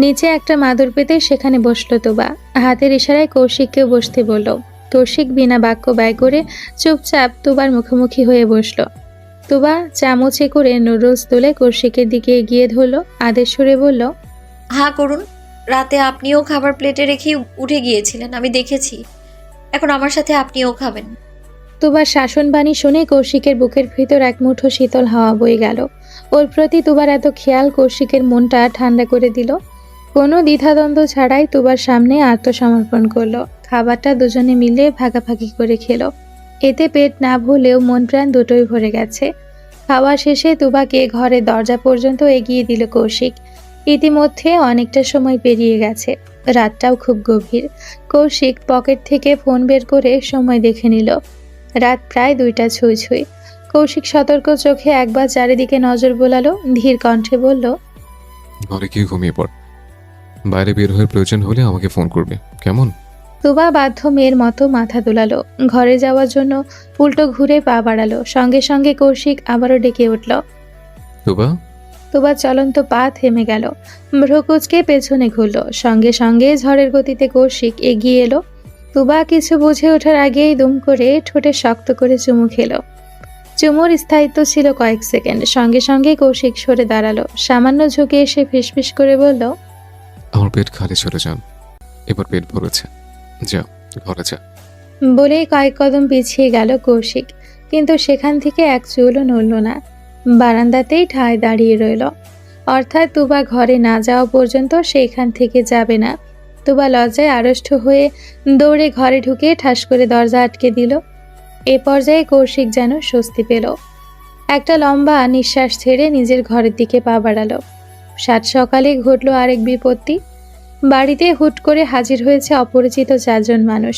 নিচে একটা মাদুর পেতে সেখানে বসলো তোবা। হাতের ইশারায় কৌশিককেও বসতে বলল। কৌশিক বিনা বাক্য ব্যয় করে চুপচাপ তোবার মুখোমুখি হয়ে বসলো। তোবা চামচে করে নুডলস তুলে কৌশিকের দিকে এগিয়ে ধরলো, আদেশ সুরে বলল, হ্যাঁ করুন। রাতে আপনিও খাবার প্লেটে রেখে উঠে গিয়েছিলেন, আমি দেখেছি। এখন আমার সাথে আপনিও খাবেন। তুবার শাসনবাণী শুনে কৌশিকের বুকের ভিতর এক মুঠো শীতল হাওয়া বয়ে গেল। ওর প্রতি তুবার এত খেয়াল কৌশিকের মনটা ঠান্ডা করে দিল। কোনো দ্বিধাদ্বন্দ্ব ছাড়াই তুবার সামনে আত্মসমর্পণ করলো। খাবারটা দুজনে মিলে ভাগাভাগি করে খেলো। এতে পেট না ভরলেও মন প্রাণ দুটোই ভরে গেছে। খাওয়া শেষে তুবাকে ঘরের দরজা পর্যন্ত এগিয়ে দিল কৌশিক। ইতিমধ্যে অনেকটা সময় পেরিয়ে গেছে, রাতটাও খুব গভীর। কৌশিক পকেট থেকে ফোন বের করে সময় দেখে নিল। রাত প্রায় 2টা ছুঁই ছুঁই। কৌশিক সতর্ক চোখে একবার চারিদিকে নজর বোলালো, ধীর কণ্ঠে বলল, ঘরে গিয়ে ঘুমিয়ে পড়। বাইরে বের হয়ে প্রয়োজন হলে আমাকে ফোন করবে, কেমন? তুবা বাধ্য মেয়ের মতো মাথা দোলালো। ঘরে যাওয়ার জন্য উল্টো ঘুরে পা বাড়ালো। সঙ্গে সঙ্গে কৌশিক আবারও ডেকে উঠল। তোবা, তুবার চলন্ত পা থেমে গেল। ভ্রুকুচকে পেছনে ঘুরল। সঙ্গে সঙ্গে ঝড়ের গতিতে কৌশিক এগিয়ে এলো। তুবা কিছু বুঝে ওঠার আগেই দুম করে ঠোঁটে শক্ত করে চুমু খেলো। চুমুর স্থায়িত্ব ছিল কয়েক সেকেন্ড। সঙ্গে সঙ্গে কৌশিক সরে দাঁড়ালো। সামান্য ঝুঁকে এসে ফিসফিস করে বলল, আমার পেট খালি চলে যান, এবার পেট ভরেছে, যা ঘরে যা। বলেই কয়েক কদম পিছিয়ে গেল কৌশিক, কিন্তু সেখান থেকে এক চুলও নড়ল না। বারান্দাতেই ঠায় দাঁড়িয়ে রইল। অর্থাৎ তুবা ঘরে না যাওয়া পর্যন্ত সেখান থেকে যাবে না। তুবা লজ্জায় আড়ষ্ট হয়ে দৌড়ে ঘরে ঢুকে ঠাস করে দরজা আটকে দিল। এ পর্যায়ে কৌশিক যেন স্বস্তি পেল। একটা লম্বা নিঃশ্বাস ছেড়ে নিজের ঘরের দিকে পা বাড়ালো। সাত সকালে ঘটল আরেক বিপত্তি। বাড়িতে হুট করে হাজির হয়েছে অপরিচিত 4 জন মানুষ।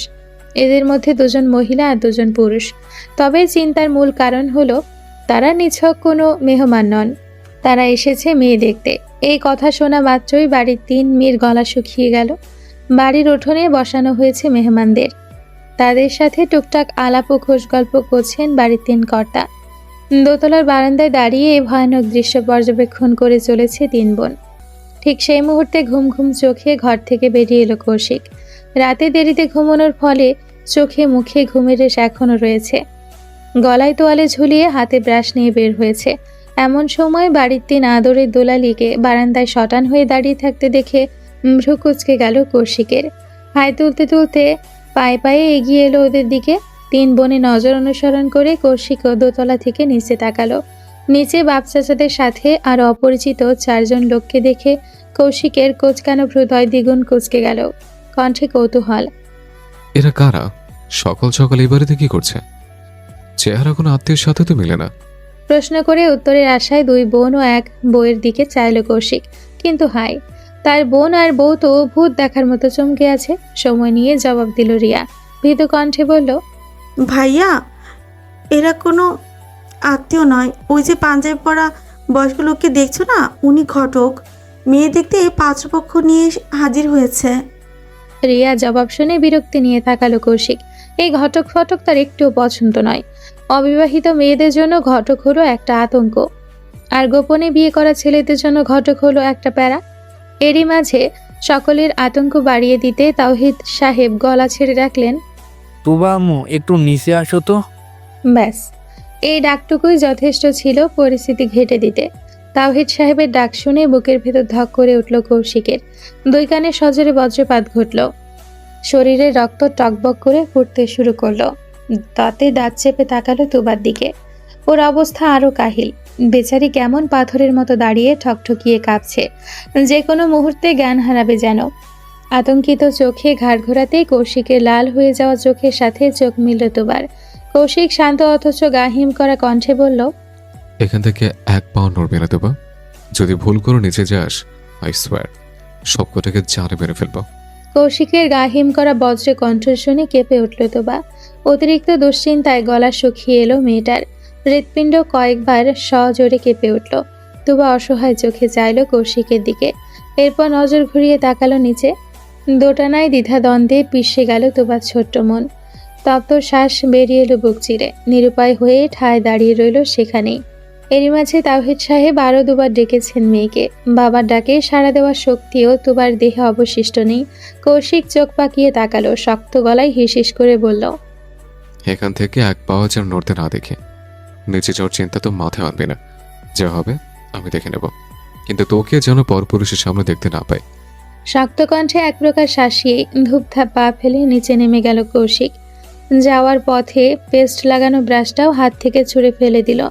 এদের মধ্যে 2 জন মহিলা আর 2 জন পুরুষ। তবে চিন্তার মূল কারণ হলো তারা নিছক কোনো মেহমান নন। তারা এসেছে মেয়ে দেখতে। এই কথা শোনা মাত্রই বাড়ির 3 মেয়ের গলা শুকিয়ে গেল। বাড়ির উঠোনে বসানো হয়েছে মেহমানদের। তাদের সাথে টুকটাক আলাপ ও খোশ গল্প করছেন বাড়ির 3 কর্তা। দোতলার বারান্দায় দাঁড়িয়ে এই ভয়ানক দৃশ্য পর্যবেক্ষণ করে চলেছে 3 বোন। ঠিক সেই মুহূর্তে ঘুম ঘুম চোখে ঘর থেকে বেরিয়ে এলো কৌশিক। রাতে দেরিতে ঘুমানোর ফলে চোখে মুখে ঘুমের রেশ এখনও রয়েছে। গলায় তোয়ালে ঝুলিয়ে হাতে ব্রাশ নিয়ে বের হয়েছে। এমন সময় বাড়ির 3 আদরের দোলালিকে বারান্দায় শটান হয়ে দাঁড়িয়ে থাকতে দেখে ভ্রু কুঁচকে গেল কৌশিকের। হাই তুলতে তুলতে পায়ে পায়ে এগিয়ে এলো ওদের দিকে। 3 বোনে নজর অনুসরণ করে কৌশিক দোতলা থেকে নিচে তাকালো। নিচে বাপ চাচাদের সাথে আর অপরিচিত 4 জন লোককে দেখে কৌশিকের কোচকানো হৃদয় দ্বিগুণ কুঁচকে গেল। কণ্ঠে কৌতূহল। এরা কারা? সকাল সকাল এই বাড়িতে কি করছে? চেহারা কোনো আত্মীয়ের সাথে তো মিলে না। প্রশ্ন করে উত্তরের আশায় 2 বোন ও 1 বউয়ের দিকে চাইল কৌশিক, কিন্তু হাই, তার বোন আর বউ তো ভূত দেখার মতো চমকে আছে। সময় নিয়ে জবাব দিল রিয়া। ভীতু কণ্ঠে বলল, ভাইয়া, এরা কোনো আত্মীয় নয়। ওই যে পাঞ্জাবি পরা বয়স্ক লোককে দেখছো না, উনি ঘটক। মেয়ে দেখতে পাত্রপক্ষ নিয়ে হাজির হয়েছে। রিয়া জবাব শুনে বিরক্তি নিয়ে তাকালো কৌশিক। এই ঘটক ফটক তার একটুও পছন্দ নয়। অবিবাহিত মেয়েদের জন্য ঘটক হলো একটা আতঙ্ক, আর গোপনে বিয়ে করা ছেলেদের জন্য ঘটক হলো একটা প্যারা। এরই মাঝে সকলের আতঙ্ক বাড়িয়ে দিতে তাওহিদ সাহেব গলা ছেড়ে রাখলেন, তুবা আম্মু, একটু নিচে আসো তো। ব্যাস, এই ডাকটুকুই যথেষ্ট ছিল পরিস্থিতি ঘেঁটে দিতে। তাওহিদ সাহেবের ডাক শুনে বুকের ভেতর ধক করে উঠল কৌশিকের। 2 কানে সজোরে বজ্রপাত ঘটল। শরীরে রক্ত টকবক করে ফুটতে শুরু করলো। তাতে দাঁত চেপে তাকালো তুবার দিকে। ওর অবস্থা আরো কাহিল। বেচারি কেমন পাথরের মতো দাঁড়িয়ে ঠকঠকিয়ে কাঁপছে, যে কোনো মুহূর্তে জ্ঞান হারাবে যেন। আতঙ্কিত চোখে ঘাড় ঘোরাতেই কৌশিকের লাল হয়ে যাওয়া চোখের সাথে চোখ মিলল তুবার। কৌশিক শান্ত অথচ গাহিম করা কণ্ঠে বলল, এখান থেকে 1 পাও নড়বে না দেবা। যদি ভুল করে নিচে যাস, আই সোয়ার সবকটাকে জানে মেরে ফেলবো। কৌশিকের গাহিম করা বজ্রে কণ্ঠ শুনে কেঁপে উঠল তোবা। অতিরিক্ত দুশ্চিন্তায় গলা শুকিয়ে এলো মেয়েটার। হৃৎপিণ্ড কয়েকবার সজোরে কেঁপে উঠল। তোবা অসহায় চোখে চাইল কৌশিকের দিকে, এরপর নজর ঘুরিয়ে তাকালো নিচে। দোটানায় দ্বিধাদ্বন্দ্বে পিষে গেল তোবার ছোট্ট মন। তপ্ত শ্বাস বেরিয়ে এলো বুক চিরে। নিরুপায় হয়ে ঠায় দাঁড়িয়ে রইল সেখানেই। এরই মাঝে তাওহিদ সাহেব আরও 2 বার ডেকেছেন মেয়েকে। বাবার ডাকে সাড়া দেওয়ার শক্তিও তোবার দেহে অবশিষ্ট নেই। কৌশিক চোখ পাকিয়ে তাকালো, শক্ত গলায় হিসিস করে বলল, এখান থেকে 1 পাও যেন নড়তে না দেখে। নিচে যাওয়ার চিন্তা তো মাথায় আনবে না। যা হবে আমি দেখে নেব, কিন্তু তোকে যেন পরপুরুষের সামনে দেখতে না পাই। শক্ত কণ্ঠে এক প্রকার শাসিয়ে ধূপধাপ পা ফেলে নিচে নেমে গেল কৌশিক। যাওয়ার পথে পেস্ট লাগানো ব্রাশটাও হাত থেকে ছুঁড়ে ফেলে দিল।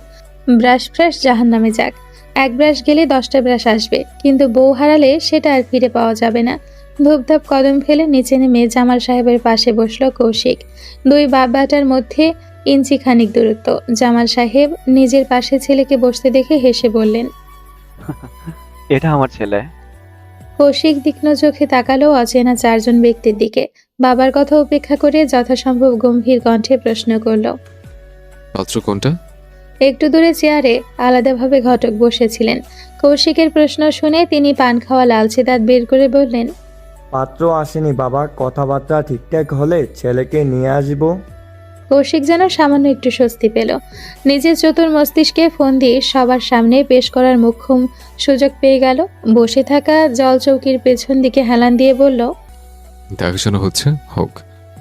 ব্রাশ ফ্রাশ জাহান্নামে যাক, 1 ব্রাশ গেলে 10টা ব্রাশ আসবে, কিন্তু বউ হারালে সেটা আর ফিরে পাওয়া যাবে না। ধূপধাপ কদম ফেলে নিচে নেমে জামাল সাহেবের পাশে বসলো কৌশিক। 2 বাপ বেটার মধ্যে ইঞ্চি খানিক দূরত্ব। জামাল সাহেব নিজের পাশে ছেলেকে বসতে দেখে হেসে বললেন, এটা আমার ছেলে। কৌশিক তীক্ষ্ণ চোখে তাকালো অচেনা 4 জন ব্যক্তির দিকে। বাবার কথা উপেক্ষা করে যথাসম্ভব গম্ভীর কণ্ঠে প্রশ্ন করলো, পাত্র কোনটা? একটু দূরে চেয়ারে আলাদাভাবে ঘটক বসেছিলেন। কৌশিকের প্রশ্ন শুনে তিনি পান খাওয়া লালচে দাঁত বের করে বললেন, পাত্র আসেনি বাবা, কথাবার্তা ঠিকঠাক হলে ছেলেকে নিয়ে আসবো। কৌশিক যেন সামান্য একটু স্বস্তি পেল। নিজের চতুর মস্তিষ্কে ফোন দিয়ে সবার সামনে পেশ করার মোক্ষম সুযোগ পেয়ে গেল। বসে থাকা জলচৌকির পেছন দিকে হেলান দিয়ে বলল, দেখাশোনা হচ্ছে হোক,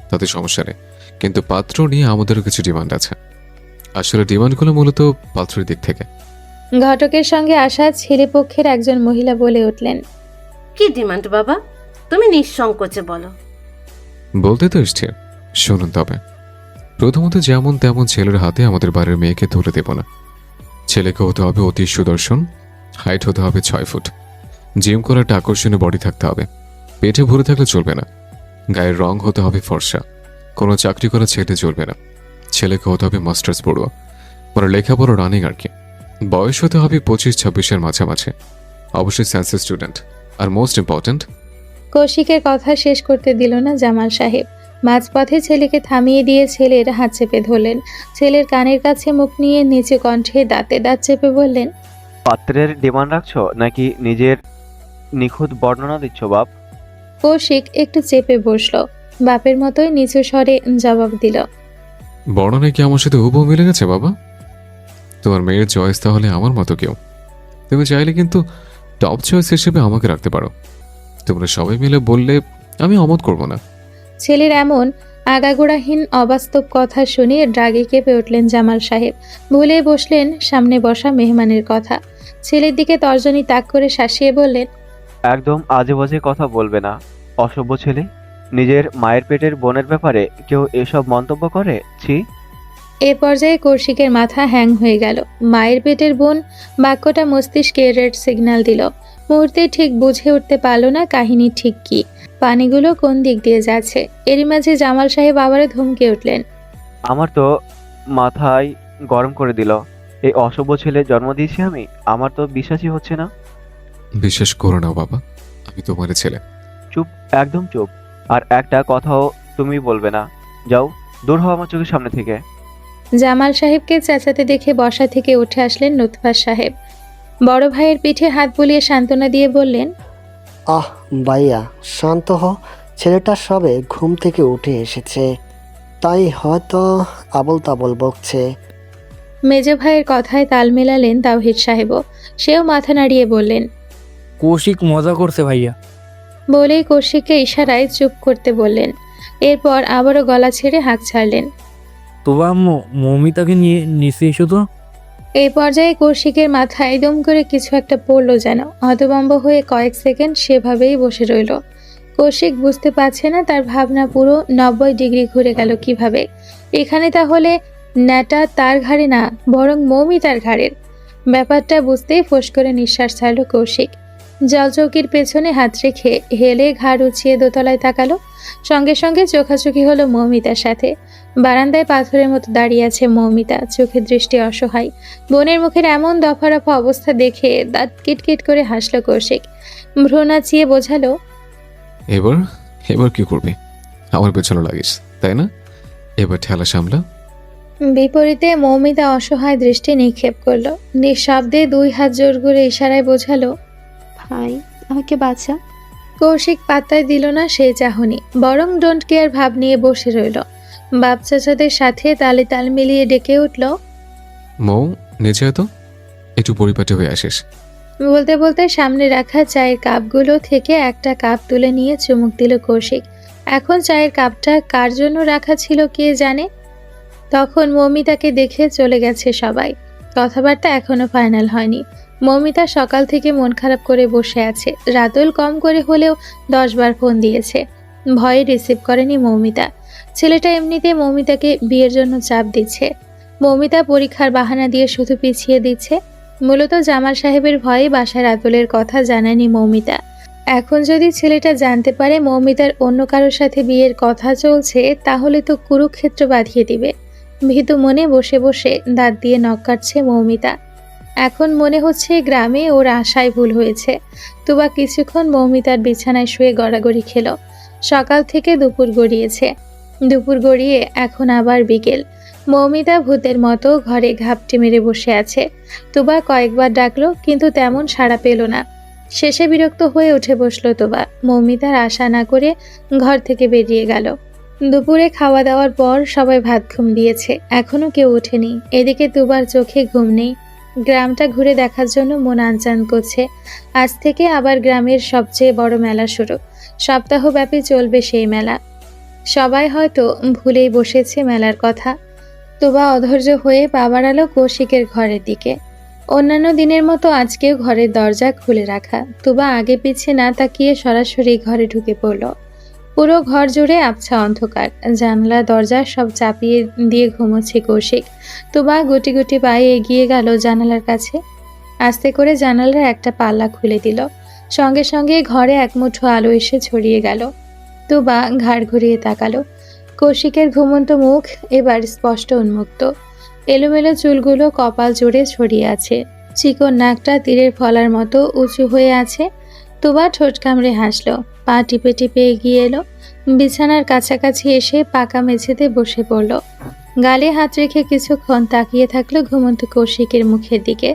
তাতে সমস্যা নেই, কিন্তু পাত্র নিয়ে আমাদেরও কিছু ডিমান্ড আছে। আসলে ডিমান্ডগুলো মূলত পাত্রের দিক থেকে। ঘটকের সঙ্গে আসা ছেলেপক্ষের একজন মহিলা বলে উঠলেন, কি ডিমান্ড বাবা? তুমি নিঃসংকোচে বলো। বলতে তো এসছি, শুনুন তবে। প্রথমত যেমন তেমন ছেলের হাতে আমাদের বাড়ির মেয়েকে তুলে দেব না। ছেলেকে হতে হবে অতি সুদর্শন, হাইট হতে হবে 6 ফুট, জিম করা একটা আকর্ষণীয় বডি থাকতে হবে, পেটে ভরে থাকলে চলবে না, গায়ের রং হতে হবে ফর্সা, কোনো চাকরি করা ছেলে চলবে না, ছেলেকে হতে হবে মাস্টার্স পড়ুয়া, মানে লেখাপড়া রানিং আর কি, বয়স হতে হবে 25-26-এর মাঝামাঝি, অবশ্যই সায়েন্সের স্টুডেন্ট, আর মোস্ট ইম্পর্ট্যান্ট। কৌশিকের কথা শেষ করতে দিল না জামাল সাহেব। মাঝপথে ছেলেকে থামিয়ে দিয়ে ছেলের হাত চেপে ধরলেন। ছেলের কানের কাছে মুখ নিয়ে নিচু কণ্ঠে দাঁতে দাঁত চেপে বললেন, পাত্রের ডিমান্ড রাখছো নাকি নিজের নিখুঁত বর্ণনা দিচ্ছ বাপ? কৌশিক একটু চেপে বসলো। বাপের মতোই নিচু স্বরে জবাব দিল। বর্ণনায় কি আমার সাথে হুবহু মিলে গেছে বাবা? তোমার মেয়ের চয়েস তাহলে আমার মতো কেউ। তুমি চাইলে কিন্তু টপ চয়েস হিসেবে আমাকে রাখতে পারো। তোমরা সবাই মিলে বললে আমি অমত করব না। ছেলের এমন আগাগোড়াহীন অবাস্তব কথা শুনে রাগে কেঁপে উঠলেন জামাল সাহেব। ভুলে বসলেন সামনে বসা মেহমানের কথা। ছেলের দিকে তর্জনী তাক করে শাসিয়ে বললেন, একদম আজে বাজে কথা বলবে না, অসভ্য ছেলে। নিজের মায়ের পেটের বোনের ব্যাপারে কেউ এসব মন্তব্য করে? ছি। এ পর্যায়ে কৌশিকের মাথা হ্যাং হয়ে গেল। মায়ের পেটের বোন বাক্যটা মস্তিষ্কে রেড সিগন্যাল দিল। মুহূর্তে ঠিক বুঝে উঠতে পারল না কাহিনী ঠিক কি, পানিগুলো কোন দিক দিয়ে যাচ্ছে। এরই মাঝে জামাল সাহেব আবারও ধমকে উঠলেন। আমার তো মাথায় গরম করে দিল। এই অসভ্য ছেলে জন্ম দিয়েছি আমি? আমার তো বিশ্বাসই হচ্ছে না। বিশ্বাস করো না বাবা, আমি তোমার ছেলে। চুপ, একদম চুপ। আর একটা কথাও তুমি বলবে না। যাও, দূর হও আমার চোখের সামনে থেকে। জামাল সাহেবকে চেঁচাতে দেখে বসা থেকে উঠে আসলেন লুৎফার সাহেব। বড় ভাইয়ের পিঠে হাত বুলিয়ে সান্ত্বনা দিয়ে বললেন, আহ ভাইয়া, শান্ত হ। ছেলেটা সবে ঘুম থেকে উঠে এসেছে, তাই হয়তো আবল তাবল বকছে। মেজ ভাইয়ের কথায় তাল মেলালেন তাওহিদ সাহেবও। সেও মাথা নাড়িয়ে বললেন। কৌশিক মজা করছে ভাইয়া। বলেই কৌশিককে ইশারায় চুপ করতে বললেন। এরপর আবারও গলা ছেড়ে হাঁক ছাড়লেন। তোবা আম্মু, মৌমিতাকে নিয়ে নিচে এসো তো। এই পর্যায়ে কৌশিকের মাথায় দম করে কিছু একটা পড়ল যেন। হতভম্ব হয়ে কয়েক সেকেন্ড সেভাবেই বসে রইল। কৌশিক বুঝতে পারছে না তার ভাবনা পুরো 90 ডিগ্রি ঘুরে গেল কিভাবে। এখানে তাহলে ন্যাটা তার ঘাড়ে না, বরং মৌমিতার ঘাড়ের। ব্যাপারটা বুঝতেই ফোঁস করে নিঃশ্বাস ছাড়ল কৌশিক। জলচৌকির পেছনে হাত রেখে হেলে ঘাড় উঁচিয়ে দোতলায় তাকালো। সঙ্গে সঙ্গে চোখাচোখি হলো মৌমিতার সাথে। বারান্দায় পাথরের মতো দাঁড়িয়ে আছে মৌমিতা, চোখের দৃষ্টি অসহায়। বোনের মুখের এমন দফারফা অবস্থা দেখে দাঁত কিটকিট করে হাসল কৌশিক। ভ্রু নাচিয়ে বোঝালো, এবার এবার কি করবি? আমার পেছনে লাগিস, তাই না? এবার ঠেলা সামলা। বিপরীতে মৌমিতা অসহায় দৃষ্টি নিক্ষেপ করলো। নিঃশব্দে 2 হাত জোর করে ইশারায় বোঝালো, ভাই আমাকে বাঁচা। কৌশিক পাত্তায় দিল না সেই চাহনি, বরং ডোন্ট কেয়ার ভাব নিয়ে বসে রইল। বাপ চাচাদের সাথে তালে তাল মিলিয়ে ডেকে উঠল, মৌ, নিচে তো একটু পরিপাটি হয়ে আসিস। বলতে বলতে সামনে রাখা চায়ের কাপগুলো থেকে একটা কাপ তুলে নিয়ে চুমুক দিল কৌশিক। এখন চায়ের কাপটা কার জন্য রাখা ছিল কে জানে। তখন মৌমিতাকে দেখে চলে গেছে সবাই। কথাবার্তা এখনো ফাইনাল হয়নি। মৌমিতা সকাল থেকে মন খারাপ করে বসে আছে। রাতুল কম করে হলেও 10 বার ফোন দিয়েছে, ভয়ে রিসিভ করেনি মৌমিতা। ছেলেটা এমনিতে মৌমিতাকে বিয়ের জন্য চাপ দিচ্ছে। মৌমিতা পরীক্ষার বাহানা দিয়ে শুধু পিছিয়ে দিচ্ছে। মূলত জামাল সাহেবের ভয়ে বাসায় রাতুলের কথা জানায়নি মৌমিতা। এখন যদি ছেলেটা জানতে পারে মৌমিতার অন্য কারোর সাথে বিয়ের কথা চলছে, তাহলে তো কুরুক্ষেত্র বাঁধিয়ে দিবে। ভীতু মনে বসে বসে দাঁত দিয়ে নখ কাটছে মৌমিতা। এখন মনে হচ্ছে গ্রামে ওর আশায় ভুল হয়েছে। তুবা কিছুক্ষণ মৌমিতার বিছানায় শুয়ে গড়াগড়ি খেল। সকাল থেকে দুপুর গড়িয়েছে। দুপুর গড়িয়ে এখন আবার বিকেল। মৌমিতা ভূতের মতো ঘরে ঘাপটি মেরে বসে আছে। তুবা কয়েকবার ডাকলো, কিন্তু তেমন সাড়া পেল না। শেষে বিরক্ত হয়ে উঠে বসলো তুবা। মৌমিতার আশা না করে ঘর থেকে বেরিয়ে গেল। দুপুরে খাওয়া দাওয়ার পর সবাই ভাত ঘুম দিয়েছে, এখনো কেউ ওঠেনি। এদিকে তুবার চোখে ঘুম নেই। গ্রামটা ঘুরে দেখার জন্য মন আনচান করছে। আজ থেকে আবার গ্রামের সবচেয়ে বড় মেলা শুরু। সপ্তাহব্যাপী চলবে সেই মেলা। সবাই হয়তো ভুলেই বসেছে মেলার কথা। তুবা অধৈর্য হয়ে পা বাড়ালো কৌশিকের ঘরের দিকে। অন্যান্য দিনের মতো আজকেও ঘরের দরজা খুলে রাখা। তুবা আগে পিছে না তাকিয়ে সরাসরি ঘরে ঢুকে পড়ল। পুরো ঘর জুড়ে আবছা অন্ধকার। জানলা দরজা সব চাপিয়ে দিয়ে ঘুমোচ্ছে কৌশিক। তুবা গুটি গুটি পায়ে এগিয়ে গেল জানালার কাছে। আস্তে করে জানালার একটা পাল্লা খুলে দিল। সঙ্গে সঙ্গে ঘরে এক মুঠো আলো এসে ছড়িয়ে গেল। তুবা ঘাড় ঘুরিয়ে তাকালো। কৌশিকের ঘুমন্ত মুখ এবার স্পষ্ট উন্মুক্ত। এলোমেলো চুলগুলো কপাল জুড়ে ছড়িয়ে আছে। চিকন নাকটা তীরের ফলার মতো উঁচু হয়ে আছে। তুবা ঠোঁট কামড়ে হাসলো। পা টিপে টিপে এগিয়ে এলো। বিছানার কাছাকাছি এসে পাকা মেঝেতে বসে পড়ল। গালে হাত রেখে কিছুক্ষণ তাকিয়ে থাকলো ঘুমন্ত কৌশিকের মুখের দিকে।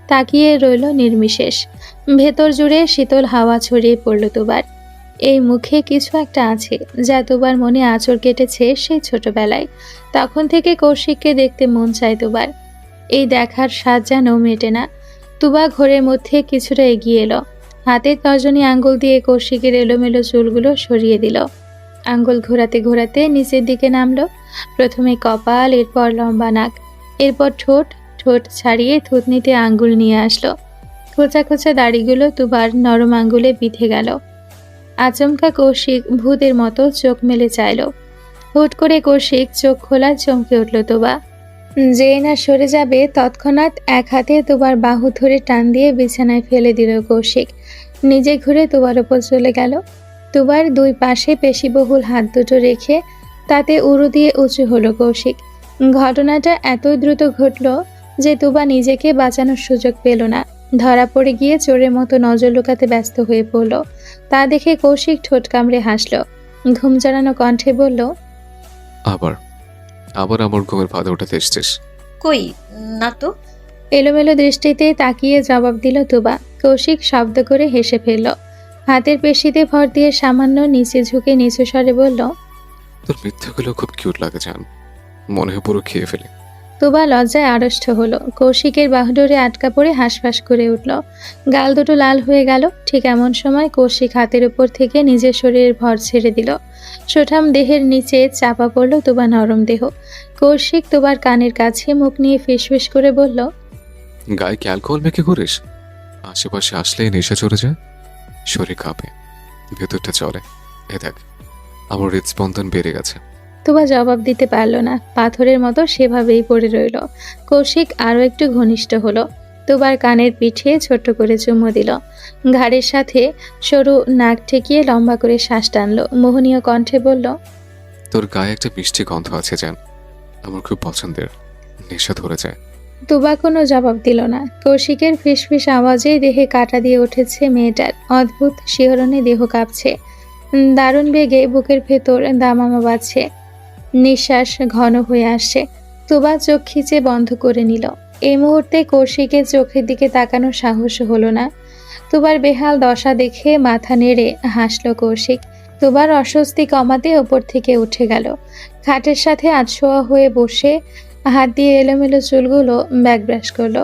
তাকিয়ে রইল নির্বিশেষ। ভেতর জুড়ে শীতল হাওয়া ছড়িয়ে পড়ল তুবার। এই মুখে কিছু একটা আছে যা তুবার মনে আঁচড় কেটেছে সেই ছোটবেলায়। তখন থেকে কৌশিককে দেখতে মন চায় তুবার। এই দেখার স্বাদ যেন মেটে না। তুবা ঘরের মধ্যে কিছুটা এগিয়ে এলো, হাতের তর্জনী আঙ্গুল দিয়ে কৌশিকের এলোমেলো চুলগুলো সরিয়ে দিল। আঙ্গুল ঘোরাতে ঘোরাতে নিচের দিকে নামলো। প্রথমে কপাল, এরপর লম্বা নাক, এরপর ঠোঁট। ঠোঁট ছাড়িয়ে থুতনিতে আঙ্গুল নিয়ে আসলো। খোঁচা খোঁচা দাড়িগুলো তুবার নরম আঙ্গুলে বিঁধে গেল। আচমকা কৌশিক ভূতের মতো চোখ মেলে চাইল। হুট করে কৌশিক চোখ খোলা চমকে উঠল তুবা। যে না সরে যাবে তৎক্ষণাৎ এক হাতে তুবার বাহু ধরে টান দিয়ে বিছানায় ফেলে দিল কৌশিক। নিজে ঘুরে তুবার ওপর চলে গেল। তুবার দুই পাশে পেশিবহুল হাত দুটো রেখে তাতে উড়ু দিয়ে উঁচু হলো কৌশিক। ঘটনাটা এত দ্রুত ঘটল যে তুবা নিজেকে বাঁচানোর সুযোগ পেল না। ধরা পড়ে গিয়ে চোরের মতো নজর লুকাতে ব্যস্ত হয়ে পড়ল। তা দেখে কৌশিক ঠোঁট কামড়ে হাসল। ঘুম জড়ানো কণ্ঠে বলল, আবার আবার আমার ঘুমের ফাঁদে উঠাতে এসছিস? কই না তো। এলোমেলো দৃষ্টিতে তাকিয়ে জবাব দিল তুবা। কৌশিক শব্দ করে হেসে ফেলল। হাতের পেশিতে ভর দিয়ে সামান্য নিচে ঝুঁকে নিচু স্বরে বলল, তোর মিথ্যাগুলো খুব কিউট লাগে জান, মনে হয় পুরো খেয়ে ফেলে। তুবা লজ্জায় আড়ষ্ট হলো। কৌশিকের বাহুডোরে আটকা পড়ে হাঁসফাঁস করে উঠল। গাল দুটো লাল হয়ে গেল। ঠিক এমন সময় কৌশিক হাতের উপর থেকে নিজের শরীরের ভর ছেড়ে দিল। সুঠাম দেহের নিচে চাপা পড়ল তুবা নরম দেহ। কৌশিক তুবার কানের কাছে মুখ নিয়ে ফিসফিস করে বলল, গায়ে কি অ্যালকোহল মেখে ঘুরিস? আশেপাশে আসলেই নেশা চড়ে যায়, শরীর কাঁপে, ভেতরটা চলে। এ দেখ, আমার হৃদস্পন্দন বেড়ে গেছে। তুবা জবাব দিতে পারল না। পাথরের মতো সেভাবেই পড়ে রইল। কৌশিক আরও একটু ঘনিষ্ঠ হলো। তুবার কানের পিঠে ছোট্ট করে চুমু দিল। ঘাড়ের সাথে সরু নাক ঠেকিয়ে লম্বা করে শ্বাস টানলো। মোহনীয় কণ্ঠে বলল, তোর গায়ে একটা মিষ্টি গন্ধ আছে জান, আমার খুব পছন্দের, নেশা ধরে যায়। তুবা কোনো জবাব দিল না। কৌশিকের ফিসফিস আওয়াজে দেহে কাঁটা দিয়ে উঠেছে মেয়েটার। অদ্ভুত শিহরণে দেহ কাঁপছে। দারুণ বেগে বুকের ভেতর দামামা বাজছে। নিঃশ্বাস ঘন হয়ে আসছে। তুবা চোখ খিচে বন্ধ করে নিল। এই মুহূর্তে কৌশিকের চোখের দিকে তাকানোর সাহস হলো না। তুবার বেহাল দশা দেখে মাথা নেড়ে হাসল কৌশিক। তুবার অস্বস্তি কমাতে ওপর থেকে উঠে গেল। খাটের সাথে আধশোয়া হয়ে বসে হাত দিয়ে এলোমেলো চুলগুলো ব্যাকব্রাশ করলো।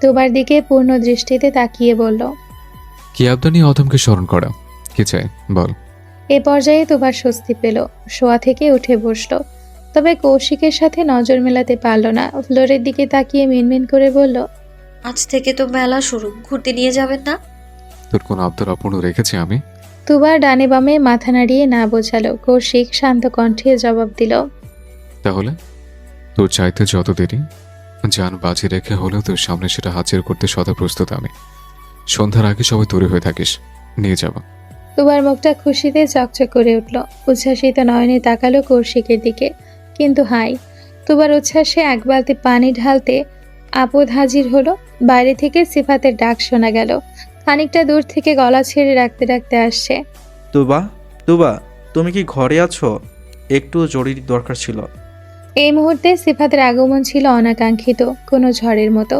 তুবার দিকে পূর্ণ দৃষ্টিতে তাকিয়ে বলল, কি আবদানি অধমকে স্মরণ করা, কি চাই বল। এ পর্যায়ে তুবার স্বস্তি পেল। শোয়া থেকে উঠে বসলো। তবে কৌশিকের সাথে নজর মেলাতে পারল না। ফ্লোরের দিকে তাকিয়ে মিনমিন করে বলল, আজ থেকে তো মেলা শুরু, ঘুরতে নিয়ে যাবেন না? তোর কোন আবদার অপূর্ণ রেখেছি আমি? তুবার ডানে বামে মাথা নাড়িয়ে না বোঝালো। কৌশিক শান্ত কণ্ঠে জবাব দিল, তাহলে তোর চাইতে যত দেরি, জান বাজি রেখে হলেও তোর সামনে সেটা হাজির করতে সদা প্রস্তুত আমি। সন্ধ্যার আগে সবাই তৈরি হয়ে থাকিস, নিয়ে যাব। তুবার মুখটা খুশিতে চকচক করে উঠল। উচ্ছ্বাসিত নয়নে তাকালো কৌশিকের দিকে। কিন্তু হাই, তুবার উচ্ছ্বাসে এক বালতি পানি ঢালতে আপদ হাজির হলো। বাইরে থেকে সিফাতের ডাক শোনা গেল। খানিকটা দূর থেকে গলা ছেড়ে রাখতে রাখতে আসছে, তুবা, তুবা, তুমি কি ঘরে আছো? একটু জরুরি দরকার ছিল। এই মুহূর্তে সিফাতের আগমন ছিল অনাকাঙ্ক্ষিত, কোনো ঝড়ের মতো।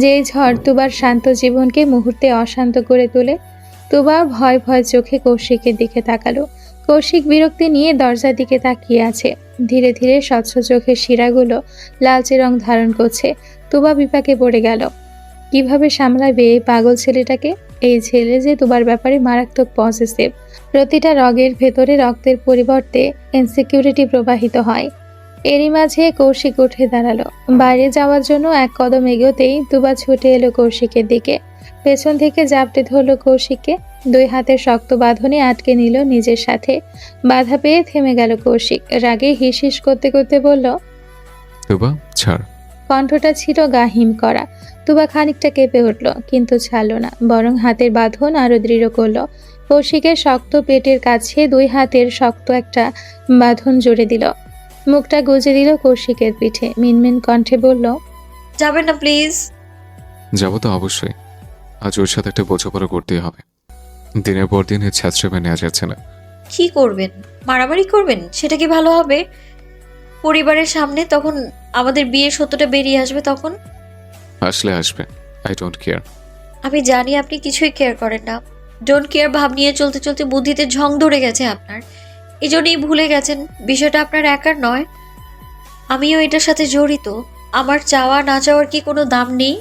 যে ঝড় তুবার শান্ত জীবনকে মুহূর্তে অশান্ত করে তোলে। তুবা ভয় ভয় চোখে কৌশিকের দিকে তাকালো। কৌশিক বিরক্তি নিয়ে দরজার দিকে তাকিয়ে আছে। ধীরে ধীরে স্বচ্ছ চোখের শিরাগুলো লালচে রং ধারণ করছে। তুবা বিপাকে পড়ে গেল। কিভাবে সামলাবে এই পাগল ছেলেটাকে? এই ছেলে যে তুবার ব্যাপারে মারাত্মক পজিটিভ। প্রতিটা রগের ভেতরে রক্তের পরিবর্তে ইনসিকিউরিটি প্রবাহিত হয়। এরই মাঝে কৌশিক উঠে দাঁড়ালো। বাইরে যাওয়ার জন্য এক কদম এগোতেই তুবা ছুটে এলো কৌশিকের দিকে। পেছন থেকে জাপটে ধরলো কৌশিককে। দুই হাতের শক্ত বাঁধনে আটকে নিল নিজের সাথে। বাধা পেয়ে থেমে গেল কৌশিক। রাগে হিস হিস করতে করতে বলল, তুবা ছাড়। কণ্ঠটা ছিল গাহিম করা। তুবা খানিকটা কেঁপে উঠল, কিন্তু ছাড়ল না, বরং হাতের বাঁধন আরো দৃঢ় করলো। কৌশিকের শক্ত পেটের কাছে দুই হাতের শক্ত একটা বাঁধন জুড়ে দিল। মুখটা গুজে দিল কৌশিকের পিঠে। মিনমিন কণ্ঠে বলল, যাবেন না প্লিজ? যাবো তো অবশ্যই। আজ ওর সাথে একটা বোঝাপড়া করতেই হবে। দিনের পর দিন এর ছ্যাঁচড়ামে নেওয়া যাচ্ছে না। কি করবেন? মারামারি করবেন? সেটা কি ভালো হবে? পরিবারের সামনে তখন আমাদের বিয়ের সত্যটা বেরিয়ে আসবে। তখন আসলে আসবে, আই ডোন্ট কেয়ার। আমি জানি আপনি কিছুই কেয়ার করেন না। ডোন্ট কেয়ার ভাব নিয়ে চলতে চলতে বুদ্ধিতে ঝং ধরে গেছে আপনার। এই জন্যই ভুলে গেছেন বিষয়টা আপনার একার নয়, আমিও এটার সাথে জড়িত। আমার চাওয়া না চাওয়ার কি কোনো দাম নেই?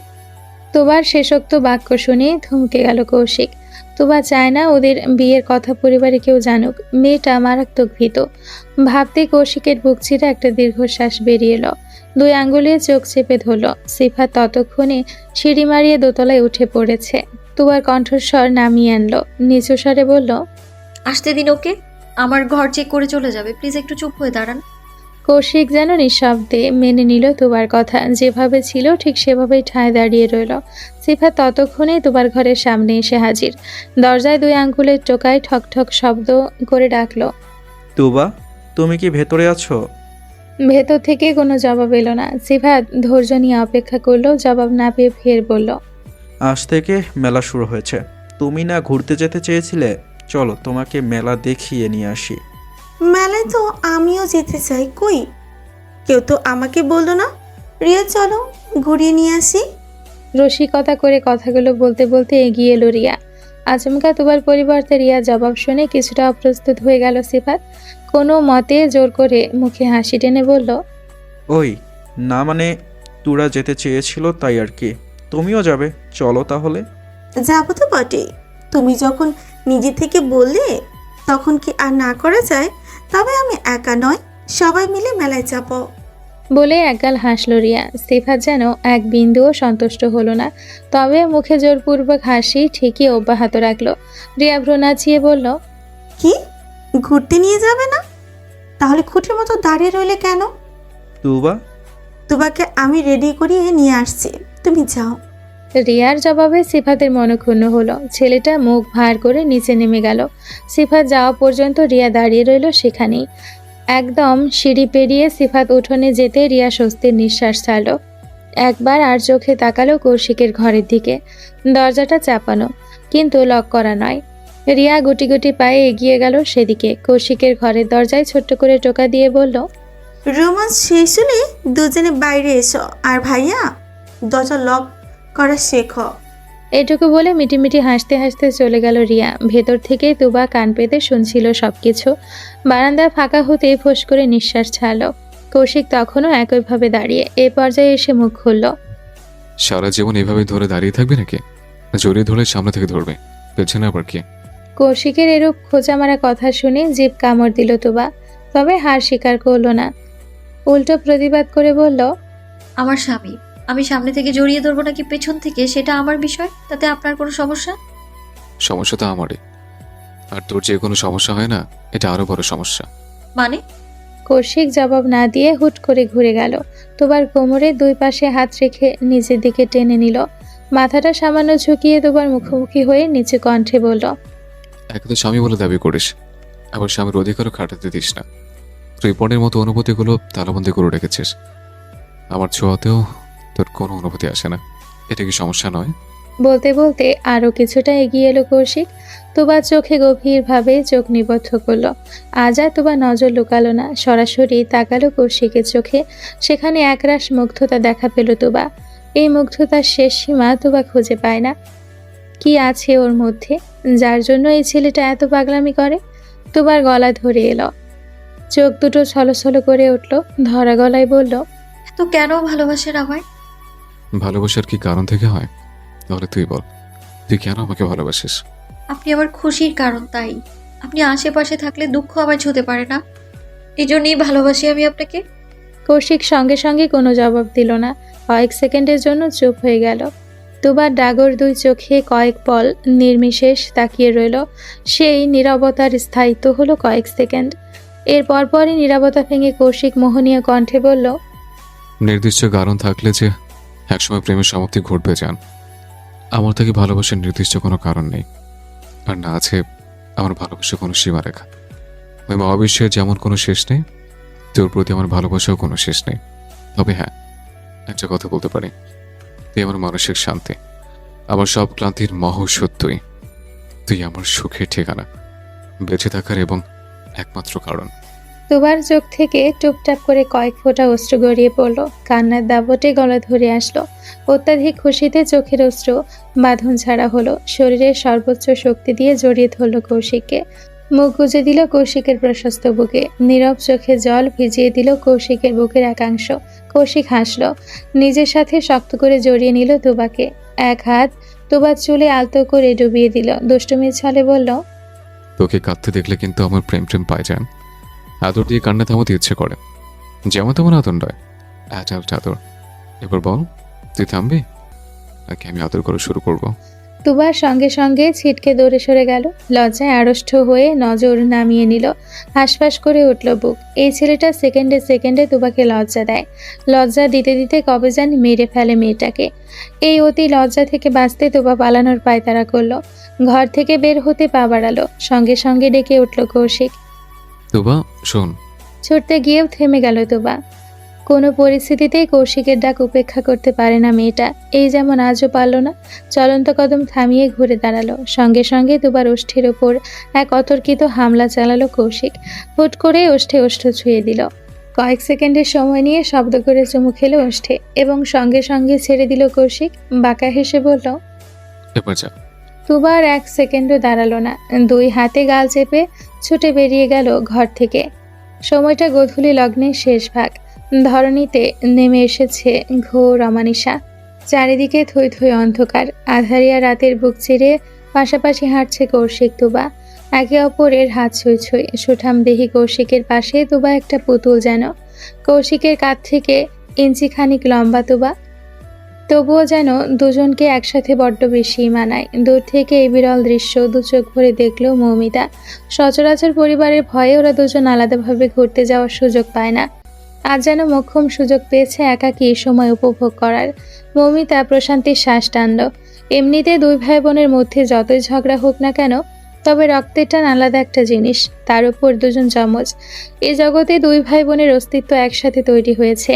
তোবার শেষোক্ত বাক্য শুনে থমকে গেল কৌশিক। তোবা চায় না ওদের বিয়ের কথা পরিবারে কেউ জানুক। মেয়েটা মারাত্মক ভীত। ভাবতে কৌশিকের বুক চিরে একটা দীর্ঘশ্বাস বেরিয়ে এলো। 2 আঙ্গুলে চোখ চেপে ধরল। সিফাত ততক্ষণে সিঁড়ি মারিয়ে দোতলায় উঠে পড়েছে। তোবার কণ্ঠস্বর নামিয়ে আনলো, নিচু স্বরে বলল, আসতে দিন ওকে, আমার ঘর চেক করে চলে যাবে। প্লিজ একটু চুপ হয়ে দাঁড়ান। কৌশিক যেন নিঃশব্দে মেনে নিল তোবার কথা। যেভাবে ছিল ঠিক সেভাবেই ঠায় দাঁড়িয়ে রইল। সিফাত ততক্ষণে তোবার ঘরের সামনে এসে হাজির। দরজায় 2 আঙ্গুলের টোকায় ঠক ঠক শব্দ করে ডাকলো। তুবা, তুমি কি ভেতরে আছো? ভেতর থেকে কোনো জবাব এলো না। সিফাত ধৈর্য নিয়ে অপেক্ষা করলো, জবাব না পেয়ে ফের বলল, আজ থেকে মেলা শুরু হয়েছে। তুমি না ঘুরতে যেতে চেয়েছিলে? চলো তোমাকে মেলা দেখিয়ে নিয়ে আসি। মেলায় তো আমিও যেতে চাই, কই কেউ তো আমাকে বললো না। রিয়া চলো ঘুরিয়ে নিয়ে আসি। রসিকতা করে কথাগুলো বলতে বলতে এগিয়ে এলো রিয়া। আচমকা তোবার পরিবর্তে রিয়া জবাব শুনে কিছুটা অপ্রস্তুত হয়ে গেল সিফাত। কোনো মতে জোর করে মুখে হাসি টেনে বলল, ওই না, মানে তোরা যেতে চেয়েছিল তাই আর কি। তুমিও যাবে, চলো তাহলে। যাবো তো বটেই, তুমি যখন নিজে থেকে বললে তখন কি আর না করা যায়? তবে আমি একা নয়, সবাই মিলে মেলায় যাবো। বলে একগাল হাসল রিয়া। সিফাত যেন এক বিন্দুও সন্তুষ্ট হলো না, তবে মুখে জোরপূর্বক হাসি ঠিকই অব্যাহত রাখলো। রিয়া ভ্রু নাচিয়ে বলল, কি ঘুরতে নিয়ে যাবে না? তাহলে খুঁটির মতো দাঁড়িয়ে রইলে কেন? তুবা, তোমাকে আমি রেডি করিয়ে নিয়ে আসছি, তুমি যাও। রিয়ার জবাবে সিফাতের মনক্ষুণ্ণ হলো। ছেলেটা মুখ ভার করে নিচে নেমে গেল। সিফাত যাওয়া পর্যন্ত রিয়া দাঁড়িয়ে রইল সেখানেই। একদম সিঁড়ি পেরিয়ে সিফাত উঠোনে যেতে রিয়া স্বস্তির নিঃশ্বাস ছাড়ল। একবার আর চোখে তাকালো কৌশিকের ঘরের দিকে। দরজাটা চাপানো, কিন্তু লক করা নয়। রিয়া গুটি গুটি পায়ে এগিয়ে গেল সেদিকে। কৌশিকের ঘরের দরজায় ছোট্ট করে টোকা দিয়ে বলল, রোমান্স শেষ হলে দুজনে বাইরে এসো, আর ভাইয়া দরজা লক করা শেখো। এটুকু বলে মিটিমিটি হাসতে হাসতে চলে গেল রিয়া। ভেতর থেকে তুবা কান পেতে শুনছিল সবকিছু। বারান্দায় ফাঁকা হতেই ফোঁস করে নিঃশ্বাস ছাড়ল। কৌশিক তখনও একইভাবে দাঁড়িয়ে। এ পর্যায়ে এসে মুখ খুলল, সারা জীবন এভাবে ধরে দাঁড়িয়ে থাকবে নাকি? জড়িয়ে ধরে সামনে থেকে ধরবে, পেছনে আবার কি? কৌশিকের এরূপ খোঁচা মারা কথা শুনে জিভ কামড় দিল তুবা, তবে হার স্বীকার করল না। উল্টো প্রতিবাদ করে বলল, আমার স্বামী, আমি সামনে থেকে জড়িয়ে ধরবো নাকি পেছন থেকে সেটা আমার বিষয়, তাতে আপনার কোনো সমস্যা? সমস্যা তো আমারই। আর তোর যে কোনো সমস্যা হয় না, এটা আরো বড় সমস্যা। মানে? কৌশিক জবাব না দিয়ে হুট করে ঘুরে গেল। তোবার কোমরে 2 পাশে হাত রেখে নিজের দিকে টেনে নিল। মাথাটা সামান্য ঝুঁকিয়ে তোবার মুখোমুখি হয়ে নিচু কণ্ঠে বলল, একে তো স্বামী বলে দাবি করিস, আবার স্বামীর অধিকারও খাটাতে দিস না। তুই পণের মতো অনুভূতিগুলো তালাবন্দি করে রেখেছিস। আমার ছোঁয়াতেও তোর কোনো অনুভূতি আসে না, এটা কি সমস্যা নয়? বলতে বলতে আরও কিছুটা এগিয়ে এলো কৌশিক। তোবার চোখে গভীরভাবে চোখ নিবদ্ধ করলো। আজ আর তোবা নজর লুকালো না, সরাসরি তাকালো কৌশিকের চোখে। সেখানে একরাশ মুগ্ধতা দেখা পেল তোবা। এই মুগ্ধতার শেষ সীমা তোবা খুঁজে পায় না। কি আছে ওর মধ্যে যার জন্য এই ছেলেটা এত পাগলামি করে? তোবার গলা ধরে এলো, চোখ দুটো ছলছল করে উঠল। ধরা গলায় বলল, তো কেন ভালোবাসেন আমায়? ভালোবাসার কি কারণ থেকে হয়? তাহলে তুই বল, তুই কেন আমাকে ভালোবাসিস? আপনি আমার খুশির কারণ, তাই। আপনি আশেপাশে থাকলে দুঃখ আমায় ছুঁতে পারে না, এই জন্যই ভালোবাসি আমি আপনাকে। কৌশিক সঙ্গে সঙ্গে কোনো জবাব দিল না। কয়েক সেকেন্ডের জন্য চুপ হয়ে গেল। তোবার ডাগর 2 চোখে কয়েক পল নির্বিশেষ তাকিয়ে রইল। সেই নীরবতার স্থায়িত্ব হলো কয়েক সেকেন্ড। এর পরপরই নীরবতা ভেঙে কৌশিক মোহনীয় কণ্ঠে বলল, নির্দিষ্ট কারণ থাকলে যে একসময় প্রেমের সমাপ্তি ঘটবে জান। আমার থেকে ভালোবাসার নির্দিষ্ট কোনো কারণ নেই, আর না আছে আমার ভালোবাসার কোনো সীমারেখা। ওই মহাবিশ্বের যেমন কোনো শেষ নেই, তোর প্রতি আমার ভালোবাসাও কোনো শেষ নেই। তবে হ্যাঁ, একটা কথা বলতে পারি, তুই আমার মানসিক শান্তি, আমার সব ক্লান্তির মহৌষধ। তুই আমার সুখের ঠিকানা, বেঁচে থাকার এবং একমাত্র কারণ। তুবার চোখ থেকে টুপটাপ করে কয়েক ফোঁটা অশ্রু গড়িয়ে পড়ল। কান্নার দাবটে গলা ধরে আসলো। অত্যাধিক খুশিতে চোখের অশ্রু বাঁধন ছাড়া হলো। শরীরের সর্বোচ্চ শক্তি দিয়ে জড়িয়ে ধরল কৌশিককে। মুখ গুজে দিল কৌশিকের প্রশস্ত বুকে। নীরব চোখে জল ভিজিয়ে দিল কৌশিকের বুকের একাংশ। কৌশিক হাসল। নিজের সাথে শক্ত করে জড়িয়ে নিল তুবাকে। এক হাত তুবার চুলে আলতো করে ডুবিয়ে দিল। দুষ্টুমির ছলে বলল, তোকে কাঁদতে দেখলে কিন্তু আমার প্রেম প্রেম পাই যান। আদর দিয়ে কান্না থামাতে ইচ্ছে করে, যেমন তেমন আদর নয়, অ্যাডাল্ট আদর। এবার বল, তুই থামবি নাকি আমি আদর করা শুরু করব? তুবার সঙ্গে সঙ্গে ছিটকে দৌড়ে সরে গেল। লজ্জায় আড়ষ্ট হয়ে নজর নামিয়ে নিল। হাঁসফাঁস করে উঠল বুক। এই ছেলেটা সেকেন্ডে সেকেন্ডে তুবাকে লজ্জা দেয়। লজ্জা দিতে দিতে কবে জানি মেরে ফেলে মেয়েটাকে। এই অতি লজ্জা থেকে বাঁচতে তুবা পালানোর পায়তারা করলো। ঘর থেকে বের হতে পা বাড়ালো। সঙ্গে সঙ্গে ডেকে উঠল কৌশিক। তুবা শোন। ছুটতে গিয়েও থেমে গেল তুবা। কোনো পরিস্থিতিতেই কৌশিকের ডাক উপেক্ষা করতে পারে না মেয়েটা। এই যেমন আজও পারল না। চলন্ত কদম থামিয়ে ঘুরে দাঁড়ালো। সঙ্গে সঙ্গে দুবার ওষ্ঠের ওপর এক অতর্কিত হামলা চালালো কৌশিক। হুট করে ওষ্ঠে ওষ্ঠ ছুঁয়ে দিল। কয়েক সেকেন্ডের সময় নিয়ে শব্দ করে চুমু খেলো ওষ্ঠে এবং সঙ্গে সঙ্গে ছেড়ে দিল কৌশিক। বাঁকা হেসে বলল, এবার যা। তুবার এক সেকেন্ডও দাঁড়ালো না। দুই হাতে গাল চেপে ছুটে বেরিয়ে গেল ঘর থেকে। সময়টা গোধূলি লগ্নের শেষ ভাগ। ধরণীতে নেমে এসেছে ঘোর অমানিশা। চারিদিকে থই থই অন্ধকার। আধারিয়া রাতের বুক চিরে পাশাপাশি হাঁটছে কৌশিক তুবা। একে অপরের হাত ছুঁই ছুঁই। সুঠাম দেহি কৌশিকের পাশে তুবা একটা পুতুল যেন। কৌশিকের কাঁধ থেকে ইঞ্চিখানিক লম্বা তুবা। তবুও যেন দুজনকে একসাথে বড্ড বেশি মানায়। দূর থেকে এই বিরল দৃশ্য দু চোখ ভরে দেখল মৌমিতা। সচরাচর পরিবারের ভয়ে ওরা দুজন আলাদাভাবে ঘুরতে যাওয়ার সুযোগ পায় না। আজ যেন মোক্ষম সুযোগ পেয়েছে একাকী সময় উপভোগ করার। মৌমিতা প্রশান্তির শ্বাস টানল। এমনিতে দুই ভাই বোনের মধ্যে যতই ঝগড়া হোক না কেন, তবে রক্তের টান আলাদা একটা জিনিস। তার উপর দুজন যমজ। এ জগতে দুই ভাই বোনের অস্তিত্ব একসাথে তৈরি হয়েছে।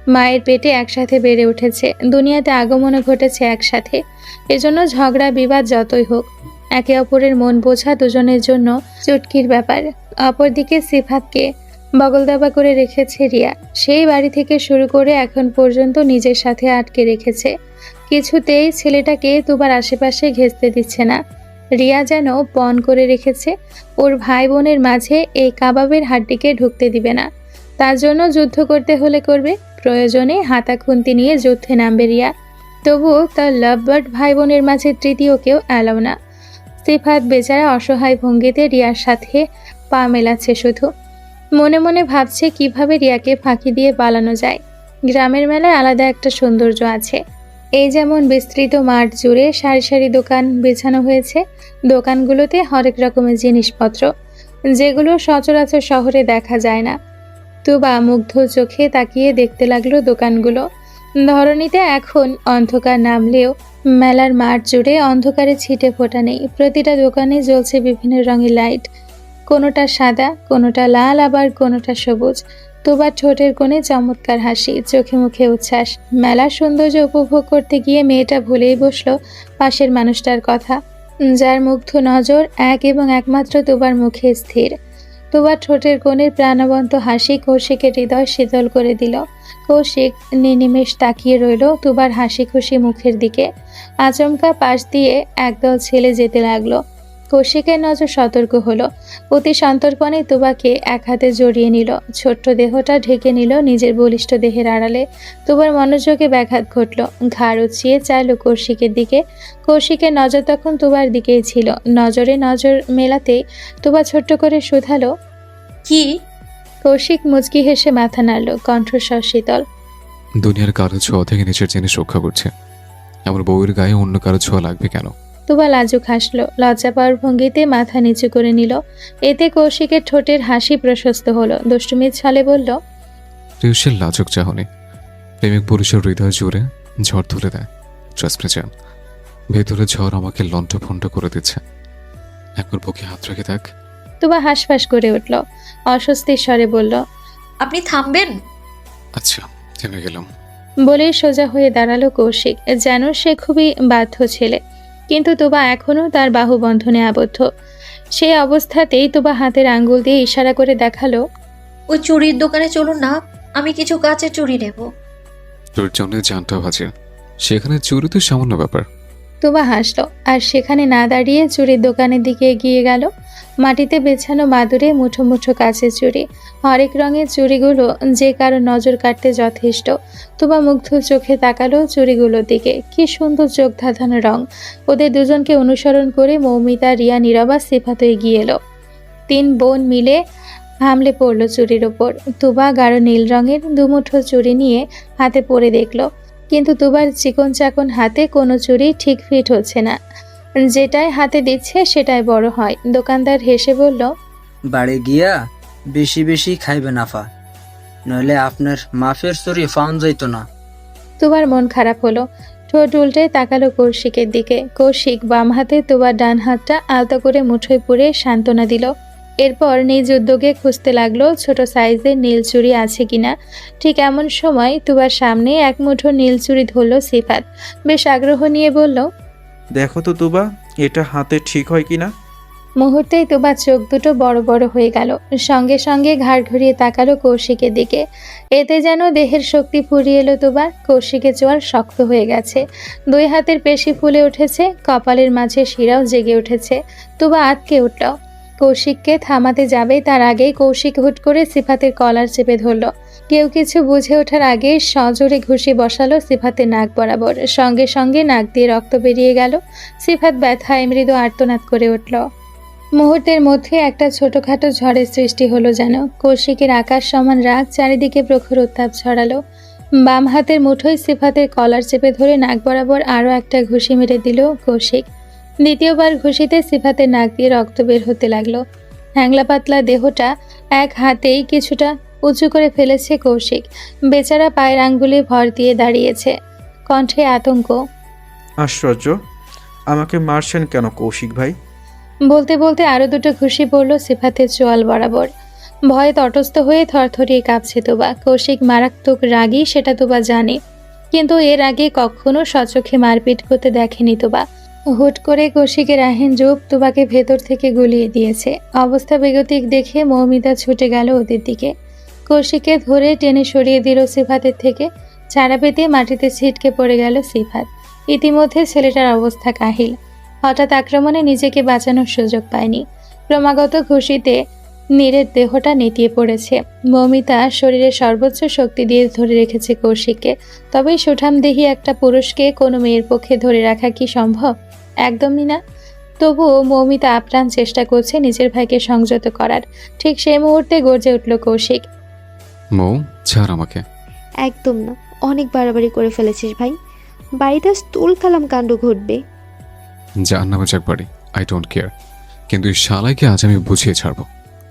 মায়ের পেটে একসাথে বেড়ে উঠেছে। দুনিয়াতে আগমনও ঘটেছে একসাথে। এজন্য ঝগড়া বিবাদ যতই হোক, একে অপরের মন বোঝা দুজনের জন্য চুটকির ব্যাপার। অপরদিকে সিফাতকে বগলদাবা করে রেখেছে রিয়া। সেই বাড়ি থেকে শুরু করে এখন পর্যন্ত নিজের সাথে আটকে রেখেছে। কিছুতেই ছেলেটাকে তুবার আশেপাশে ঘেঁচতে দিচ্ছে না। রিয়া যেন পণ করে রেখেছে, ওর ভাই বোনের মাঝে এই কাবাবের হাড্ডিকে ঢুকতে দিবে না। তার জন্য যুদ্ধ করতে হলে করবে। প্রয়োজনে হাতা খুন্তি নিয়ে যুদ্ধে নামবে রিয়া। তবুও তার লাভবার্ড ভাই বোনের মাঝে তৃতীয় কেউ এলাও না। সিফাত বেচারা অসহায় ভঙ্গিতে রিয়ার সাথে পা মেলাচ্ছে শুধু। মনে মনে ভাবছে কিভাবে রিয়াকে ফাঁকি দিয়ে পালানো যায়। গ্রামের মেলায় আলাদা একটা সৌন্দর্য আছে। এই যেমন বিস্তৃত মাঠ জুড়ে সারি সারি দোকান বেছানো হয়েছে। দোকানগুলোতে হরেক রকমের জিনিসপত্র, যেগুলো সচরাচর শহরে দেখা যায় না। তুবা মুগ্ধ চোখে তাকিয়ে দেখতে লাগলো দোকানগুলো। ধরণীতে এখন অন্ধকার নামলেও মেলার মাঠ জুড়ে অন্ধকারে ছিটে ফোটা নেই। প্রতিটা দোকানে জ্বলছে বিভিন্ন রঙের লাইট। কোনোটা সাদা, কোনোটা লাল, আবার কোনোটা সবুজ। তুবার ঠোঁটের কোণে চমৎকার হাসি, চোখে মুখে উচ্ছ্বাস। মেলার সৌন্দর্য উপভোগ করতে গিয়ে মেয়েটা ভুলেই বসলো পাশের মানুষটার কথা, যার মুগ্ধ নজর এক এবং একমাত্র তুবার মুখে স্থির। তুবার ঠোঁটের কোণের প্রাণবন্ত হাসি কৌশিকের হৃদয় শীতল করে দিল। কৌশিক নিনিমেষ তাকিয়ে রইল তুবার হাসি খুশি মুখের দিকে। আচমকা পাশ দিয়ে একদল ছেলে যেতে লাগলো। কৌশিকের নজর সতর্ক হলো। অতি সন্তর্পণে তুবাকে এক হাতে জড়িয়ে নিল। ছোট্ট দেহটা ঢেকে নিল নিজের বলিষ্ঠ দেহের আড়ালে। তুবার মনোযোগে ব্যাঘাত ঘটল। ঘাড় উঁচিয়ে চাইল কৌশিকের দিকে। কৌশিকের নজর তখন তুবার দিকেই ছিল। নজরে নজর মেলাতেই তুবা ছোট্ট করে শুধালো, কি? কৌশিক মুচকি হেসে মাথা নাড়ল, কণ্ঠস্বর শীতল। দুনিয়ার কারো ছোঁয়া থেকে নিজের জিনিস রক্ষা করছে। আমার বউয়ের গায়ে অন্য কারো ছোঁয়া লাগবে কেন? তুবা লাজুক হাসলো। লজ্জা পাওয়ার ভঙ্গিতে মাথা নিচু করে নিল। এতে কৌশিকের ঠোঁটের হাসি প্রশস্ত হলো। দুষ্টুমির ছলে বলল, প্রেয়সীর লাজুক চাহনি প্রেমিক পুরুষের হৃদয় জুড়ে ঝড় তুলে দেয়। ট্রাস্ট মি জান, ভেতরে ঝড় আমাকে লণ্ঠভণ্ড করে দিচ্ছে। একবার বুকে হাত রেখে থাক। তুবা হাঁসফাঁস করে উঠল। অস্বস্তির স্বরে বলল, আপনি থামবেন? আচ্ছা, থেমে গেলাম। বলেই সোজা হয়ে দাঁড়ালো কৌশিক, যেন সে খুবই বাধ্য ছেলে। কিন্তু তুবা এখনও তার বাহুবন্ধনে আবদ্ধ। সেই অবস্থাতেই তুবা হাতের আঙ্গুল দিয়ে ইশারা করে দেখালো, ওই চুরির দোকানে চলুন না, আমি কিছু কাচের চুড়ি নেব। তোর জন্য জানটাও হাজির, সেখানে চুরি তো সামান্য ব্যাপার। তুবা হাসলো আর সেখানে না দাঁড়িয়ে চুরির দোকানের দিকে এগিয়ে গেল। মাটিতে বেছানো মাদুরে মুঠো মুঠো কাচের চুড়ি, হরেক রঙের চুড়িগুলো যে কারো নজর কাটতে যথেষ্ট। তুবা মুগ্ধ চোখে তাকালো চুড়িগুলোর দিকে। কি সুন্দর চোখ ধাঁধানো রং। ওদের দুজনকে অনুসরণ করে মৌমিতা, রিয়া, নীরবা, সিফাত এগিয়ে এলো। 3 বোন মিলে হামলে পড়লো চুড়ির ওপর। তুবা গাঢ় নীল রঙের দুমুঠো চুড়ি নিয়ে হাতে পরে দেখলো, কিন্তু তুবার চিকন চাকন হাতে কোনো চুড়ি ঠিক ফিট হচ্ছে না। যেটাই হাতে দিচ্ছে সেটাই বড় হয়। দোকানদার হেসে বলল, বাড়ি গিয়া বেশি বেশি খাইবেন আফা, নইলে আপনার মাফের চুরি পাওয়া যাইত না। তুবার মন খারাপ হলো। ঠোঁট উল্টে তাকালো কৌশিকের দিকে। কৌশিক বাম হাতে তুবার ডান হাতটা আলতো করে মুঠোয় পুরে সান্ত্বনা দিল। এরপর নিজ উদ্যোগে খুঁজতে লাগলো ছোট সাইজের নীল চুড়ি আছে কিনা। ঠিক এমন সময় তুবার সামনে এক মুঠো নীল চুড়ি ধরল সিফাত। বেশ আগ্রহ নিয়ে বলল, দেখো তো তুবা, এটা হাতে ঠিক হয় কিনা। মুহূর্তেই তুবার চোখ দুটো বড় বড় হয়ে গেল। সঙ্গে সঙ্গে ঘাড় ঘুরিয়ে তাকালো কৌশিকের দিকে। এতে যেন দেহের শক্তি ফুরিয়ে এলো তুবার। কৌশিকের চোয়াল শক্ত হয়ে গেছে, 2 হাতের পেশি ফুলে উঠেছে, কপালের মাঝে শিরাও জেগে উঠেছে। তুবা আটকে উঠল। কৌশিককে থামাতে যাবে তার আগেই কৌশিক হুট করে সিফাতের কলার চেপে ধরল। কেউ কিছু বুঝে ওঠার আগে সজোরে ঘুষি বসালো সিফাতের নাক বরাবর। সঙ্গে সঙ্গে নাক দিয়ে রক্ত বেরিয়ে গেল। সিফাত ব্যথায় মৃদু আর্তনাদ করে উঠল। মুহূর্তের মধ্যে একটা ছোটখাটো ঝড়ের সৃষ্টি হলো যেন। কৌশিকের আকাশ সমান রাগ, চারিদিকে প্রখর উত্তাপ ছড়ালো। বাম হাতের মুঠোয় সিফাতের কলার চেপে ধরে নাক বরাবর আরও একটা ঘুষি মেরে দিল কৌশিক। দ্বিতীয়বার ঘুষিতে সিফাতের নাক দিয়ে রক্ত বের হতে লাগলো। হ্যাংলা পাতলা দেহটা এক হাতেই কিছুটা উঁচু করে ফেলেছে কৌশিক। বেচারা পায়ের আঙ্গুলে ভর দিয়ে দাঁড়িয়েছে, কণ্ঠে আতঙ্ক। আশ্চর্য, আমাকে মারছেন কেন কৌশিক ভাই? বলতে বলতে আরো 2টো ঘুষি পড়ল সিফাতের চোয়াল বরাবর। ভয়ে তটস্থ হয়ে থরথরিয়ে কাঁপছে তুবা। কৌশিক মারাত্মক রাগী সেটা তুবা জানে, কিন্তু এর আগে কখনো সচোখে মারপিট করতে দেখেনি তুবা। হুট করে কৌশিকের আহিন রূপ তুবাকে ভেতর থেকে গুলিয়ে দিয়েছে। অবস্থা বেগতিক দেখে মৌমিতা ছুটে গেল ওদের দিকে। কৌশিককে ধরে টেনে সরিয়ে দিল সিফাতের থেকে। ছাড়া পেতে মাটিতে ছিটকে পড়ে গেল সিফাত। ইতিমধ্যে ছেলেটার অবস্থা কাহিল। হঠাৎ আক্রমণে নিজেকে বাঁচানোর সুযোগ পায়নি। ক্রমাগত ঘুষিতে নীরের দেহটা নেতিয়ে পড়েছে। মৌমিতা শরীরের সর্বোচ্চ শক্তি দিয়ে ধরে রেখেছে কৌশিককে। তবেই সুঠামদেহী একটা পুরুষকে কোনো মেয়ের পক্ষে ধরে রাখা কি সম্ভব? একদমই না। তবুও মৌমিতা আপ্রাণ চেষ্টা করছে নিজের ভাইকে সংযত করার। ঠিক সেই মুহূর্তে গর্জে উঠল কৌশিক, মৌ, ছাড় আমাকে। একদম না, অনেক বাড়াবাড়ি করে ফেলেছিস ভাই। বাড়িতে তুল কালাম কাণ্ড ঘটবে। যার নামে যাক বাড়ি, আই ডোন্ট কেয়ার, কিন্তু এই শালাইকে আজ আমি বুঝিয়ে ছাড়বো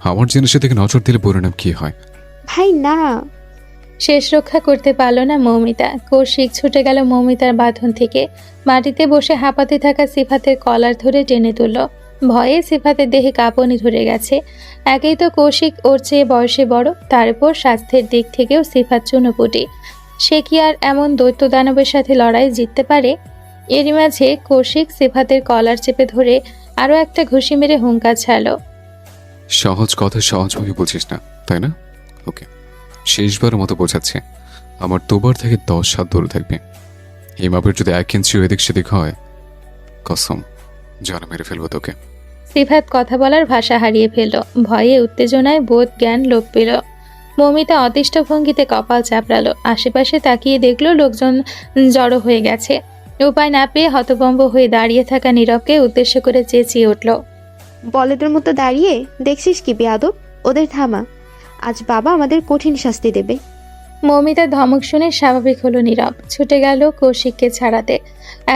আমার জিনিসের দিকে নজর দিলে পরিণাম কি হয়। ভাই না। শেষ রক্ষা করতে পারল না মৌমিতা। কৌশিক ছুটে গেল মৌমিতার বাঁধন থেকে। মাটিতে বসে হাঁপাতে থাকা সিফাতের কলার ধরে টেনে তুলল। ভয়ে সিফাতের দেহে কাঁপুনি ধরে গেছে। একেই তো কৌশিক ওর চেয়ে বয়সে বড়, তার উপর স্বাস্থ্যের দিক থেকেও সিফাত চুনোপুটি। সে কি আর এমন দৈত্য দানবের সাথে লড়াই জিততে পারে? এরই মাঝে কৌশিক সিফাতের কলার চেপে ধরে আরও একটা ঘুষি মেরে হুঙ্কার ছাড়ল, সহজ কথা সহজভাবে বুঝিস না, তাই না? ওকে, শেষবারের মতো বোঝাচ্ছে, আমার তোবার থেকে 10 হাত দূরে থাকবে। এই মাপের যদি 1 ইঞ্চি এদিক সেদিক হয়, কসম জানা মেরে ফেলবো তোকে। সিফাত কথা বলার ভাষা হারিয়ে ফেলল। ভয়ে উত্তেজনায় বোধ জ্ঞান লোপ পেল। মৌমিতা অতিষ্ঠ ভঙ্গিতে কপাল চাপড়ালো। আশেপাশে তাকিয়ে দেখলো লোকজন জড়ো হয়ে গেছে। উপায় না পেয়ে হতভম্ব হয়ে দাঁড়িয়ে থাকা নীরবকে উদ্দেশ্য করে চেঁচিয়ে উঠল, বলেদের মতো দাঁড়িয়ে দেখছিস কি বেয়াদব? ওদের থামা, আজ বাবা আমাদের কঠিন শাস্তি দেবে। মৌমিতার ধমক শুনে স্বাভাবিক হলো নীরব। ছুটে গেল কৌশিককে ছাড়াতে।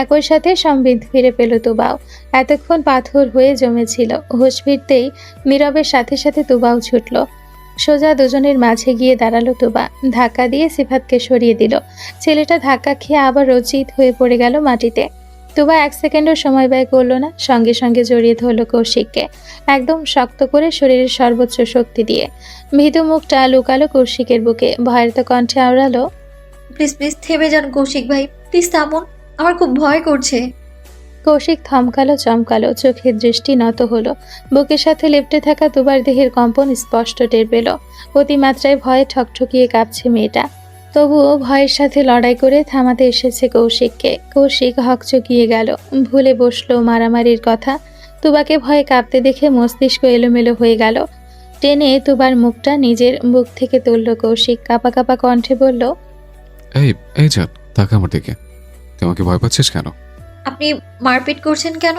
একই সাথে সম্বিত ফিরে পেল তুবাও। এতক্ষণ পাথর হয়ে জমেছিল। হুঁশ ফিরতেই নীরবের সাথে সাথে তুবাও ছুটল। সোজা দুজনের মাঝে গিয়ে দাঁড়ালো তুবা। ধাক্কা দিয়ে সিফাতকে সরিয়ে দিল। ছেলেটা ধাক্কা খেয়ে আবার রচিত হয়ে পড়ে গেল মাটিতে। তুবা 1 সেকেন্ডও সময় ব্যয় করলো না, সঙ্গে সঙ্গে জড়িয়ে ধরল কৌশিককে, একদম শক্ত করে শরীরের সর্বোচ্চ শক্তি দিয়ে। ভীতু মুখটা লুকালো কৌশিকের বুকে। ভয়ের কণ্ঠে আওড়ালো, প্লিজ প্লিজ থেমে যান কৌশিক ভাই, প্লিজ থামুন, আমার খুব ভয় করছে। কৌশিক থমকালো, চমকালো, চোখের দৃষ্টি নত হলো। বুকের সাথে লেপ্টে থাকা তুবার দেহের কম্পন স্পষ্ট টের পেল। অতিমাত্রায় ভয়ে ঠকঠকিয়ে কাঁপছে মেয়েটা। তবুও ভয়ের সাথে লড়াই করে থামাতে এসেছে কৌশিককে। কৌশিক হকচকিয়ে গেল, ভুলে বসলো মারামারির কথা। তুবাকে ভয়ে কাঁপতে দেখে মস্তিষ্ক এলোমেলো হয়ে গেল। টেনে তুবার মুখটা নিজের বুক থেকে তুলল কৌশিক, কাঁপা কাঁপা কণ্ঠে বলল, এই এই যান, তাকে আমার দিকে। তোমাকে ভয় পাচ্ছিস কেন? আপনি মারপিট করছেন কেন?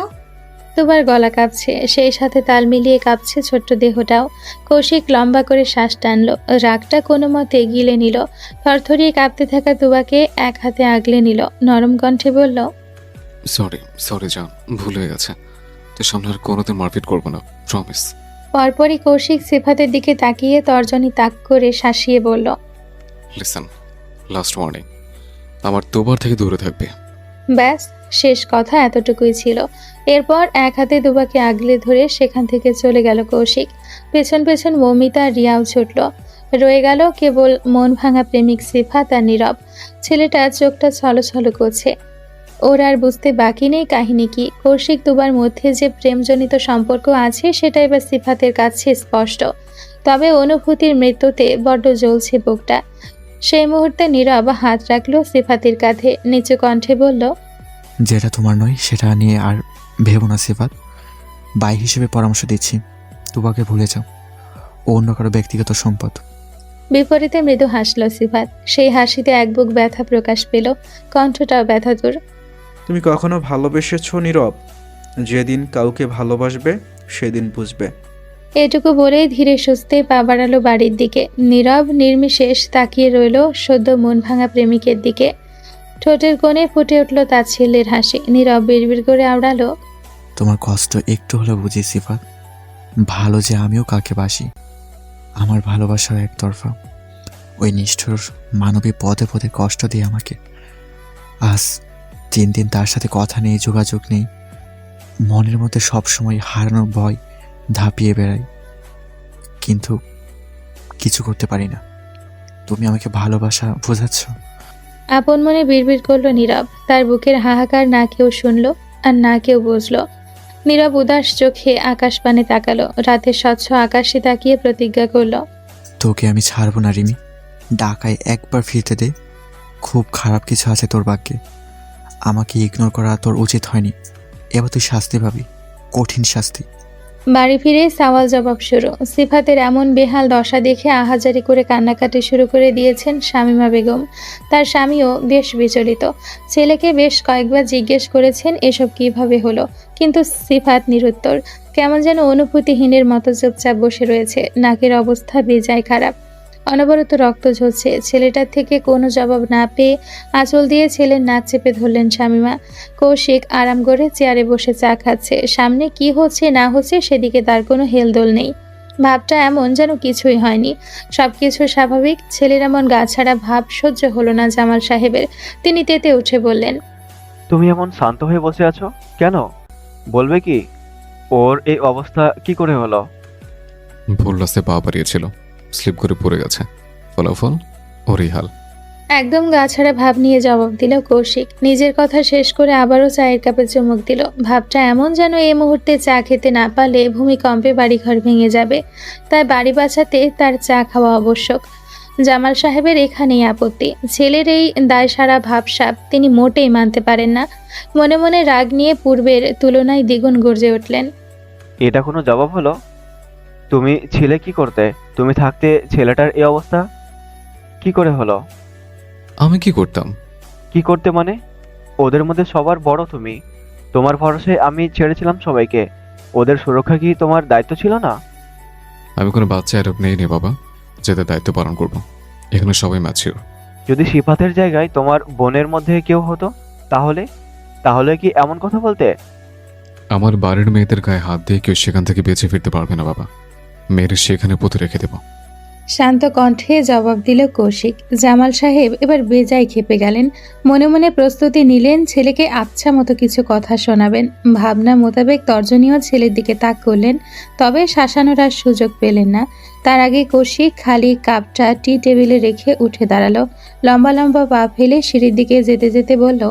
তুবার গলা কাঁপছে, সেই সাথে তাল মিলিয়ে কাঁপছে ছোট্ট দেহটাও। কৌশিক লম্বা করে শ্বাস টানলো, রাগটা কোনো মতে গিলে নিল। থরথরিয়ে কাঁপতে থাকা তুবাকে এক হাতে আগলে নিল, নরম কণ্ঠে বলল, সরি জান, ভুল হয়ে গেছে। তো সামনে আর কোনোদিন মারপিট করবো না, প্রমিস। পরপরই কৌশিক সিফাতের দিকে তাকিয়ে তর্জনী তাক করে শাসিয়ে বলল, লিসেন, লাস্ট ওয়ার্নিং, আমার তোবার থেকে দূরে থাকবে। ব্যাস, শেষ কথা এতটুকুই ছিল। এরপর এক হাতে দুবাকে আগলে ধরে সেখান থেকে চলে গেল কৌশিক। পেছন পেছন মৌমিতা আর রিয়াও ছুটল। রয়ে গেল কেবল মন ভাঙা প্রেমিক সিফাত আর নীরব। ছেলেটা চোখটা ছলছল করছে। ওর আর বুঝতে বাকি নেই কাহিনী কি। কৌশিক দুবার মধ্যে যে প্রেমজনিত সম্পর্ক আছে সেটা এবার সিফাতের কাছে স্পষ্ট। তবে অনুভূতির মৃত্যুতে বড্ড জ্বলছে বুকটা। সেই মুহূর্তে নীরব হাত রাখলো সিফাতের কাঁধে, নিচু কণ্ঠে বলল, যেটা তোমার নয় সেটা নিয়ে আর ভেবো না সিফাত। ভাই হিসেবে পরামর্শ দিচ্ছি, তুবাকে ভুলে যাও। ও অন্য কারো ব্যক্তিগত সম্পদ। বিপরীতে মৃদু হাসল সিফাত। সেই হাসিতে এক বুক ব্যথা প্রকাশ পেল, কণ্ঠটাও ব্যথাতুর। তুমি কখনো ভালোবেসেছো নীরব? যেদিন কাউকে ভালোবাসবে সেদিন বুঝবে। এটুকু বলেই ধীরে সুস্থে পা বাড়ালো বাড়ির দিকে। নীরব নির্বিশেষ তাকিয়ে রইল সদ্য মন ভাঙা প্রেমিকের দিকে। ঠোঁটের কোণে ফুটে উঠল তাচ্ছিল্যের হাসি। নীরব বিড়বিড় করে আওড়ালো, তোমার কষ্ট একটু হলেও বুঝি সিফাত। ভালো যে আমিও কাকে বাসি। আমার ভালোবাসার একতরফা। ওই নিষ্ঠুর মানবী পদে পদে কষ্ট দিয়ে আমাকে। আজ 3 দিন তার সাথে কথা নেই, যোগাযোগ নেই। মনের মধ্যে সবসময় হারানোর ভয় ধাপিয়ে বেড়াই, কিন্তু কিছু করতে পারি না। তুমি আমাকে ভালোবাসা বোঝাচ্ছ? আপন মনে বিড়বিড় করলো নীরব। তার বুকের হাহাকার না কেউ শুনল আর না কেউ বুঝলো। নীরব উদাস চোখে আকাশ পানে তাকালো। রাতের স্বচ্ছ আকাশে তাকিয়ে প্রতিজ্ঞা করলো, তোকে আমি ছাড়বো না রিমি। ঢাকায় একবার ফিরতে দে। খুব খারাপ কিছু আছে তোর ভাগ্যে। আমাকে ইগনোর করা তোর উচিত হয়নি। এবার তুই শাস্তি পাবি, কঠিন শাস্তি। বাড়ি ফিরে সওয়াল জবাব শুরু। সিফাতের এমন বেহাল দশা দেখে আহাজারি করে কান্নাকাটি শুরু করে দিয়েছেন শামীমা বেগম। তার স্বামীও বেশ বিচলিত। ছেলেকে বেশ কয়েকবার জিজ্ঞেস করেছেন এসব কিভাবে হলো, কিন্তু সিফাত নিরুত্তর। কেমন যেন অনুভূতিহীনের মতো চুপচাপ বসে রয়েছে। নাকের অবস্থা বেজায় খারাপ, অনবরত রক্ত ঝরছে। ছেলেটার থেকে কোনো জবাব না পেয়ে আঁচল দিয়ে ছেলের নাক চেপে ধরলেন শামীমা। কৌশিক আরাম করে চেয়ারে বসে চা খাচ্ছে। সামনে কি হচ্ছে না হচ্ছে সেদিকে তার কোনো হেলদোল নেই। ভাবটা এমন যেন কিছুই হয়নি, সবকিছু স্বাভাবিক। ছেলের এমন গাছাড়া ভাব সহ্য হলো না জামাল সাহেবের। তিনি তেতে উঠে বললেন, তুমি এমন শান্ত হয়ে বসে আছো কেন? বলবে কি ওর এই অবস্থা কি করে হলো? ভুল রাস্তায় পা বাড়িয়েছিল, স্লিপ করে পড়ে গেছে, ফলাফল ওরই হাল। একদম গাছাড়া ভাব নিয়ে জবাব দিল কৌশিক। নিজের কথা শেষ করে আবারও চায়ের কাপে চুমুক দিল। ভাবটা এমন যেন এই মুহূর্তে চা খেতে না পারলে ভূমিকম্পে বাড়িঘর ভেঙে যাবে। তাই বাড়ি বাঁচাতে তার চা খাওয়া আবশ্যক। জামাল সাহেবের এখানেই আপত্তি। ছেলের এই দায়সারা ভাবসাব তিনি মোটেই মানতে পারেন না। মনে মনে রাগ নিয়ে পূর্বের তুলনায় দ্বিগুণ গর্জে উঠলেন, এটা কোনো জবাব হলো? তুমি ছিলে কি করতে? তুমি থাকতে ছেলেটার এই অবস্থা কি করে হলো? আমি কি করতাম? কি করতে মানে? ওদের মধ্যে সবার বড় তুমি। তোমার ভরসায় আমি ছেড়েছিলাম সবাইকে। ওদের সুরক্ষা কি তোমার দায়িত্ব ছিল না? আমি কোনো বাচ্চা অ্যাডপ্ট নেই বাবা, যেটা দায়িত্ব পালন করব। এখানে সবাই ম্যাচিওর। যদি সিফাতের জায়গায় তোমার বোনের মধ্যে কেউ হতো তাহলে তাহলে কি এমন কথা বলতে? আমার বাড়ির মেয়েদের গায়ে হাত দিয়ে কেউ সেখান থেকে বেঁচে ফিরতে পারবে না বাবা। মেয়ের সেখানে পুঁতে রেখে দেব। শান্ত কণ্ঠে জবাব দিল কৌশিক। জামাল সাহেব এবার বেজায় খেপে গেলেন। মনে মনে প্রস্তুতি নিলেন ছেলেকে আচ্ছা মতো কিছু কথা শোনাবেন। ভাবনা মোতাবেক তর্জনীয় ছেলের দিকে তাক করলেন, তবে শাসানোর আর সুযোগ পেলেন না। তার আগে কৌশিক খালি কাপটা টি টেবিলে রেখে উঠে দাঁড়ালো। লম্বা লম্বা পা ফেলে সিঁড়ির দিকে যেতে যেতে বলল,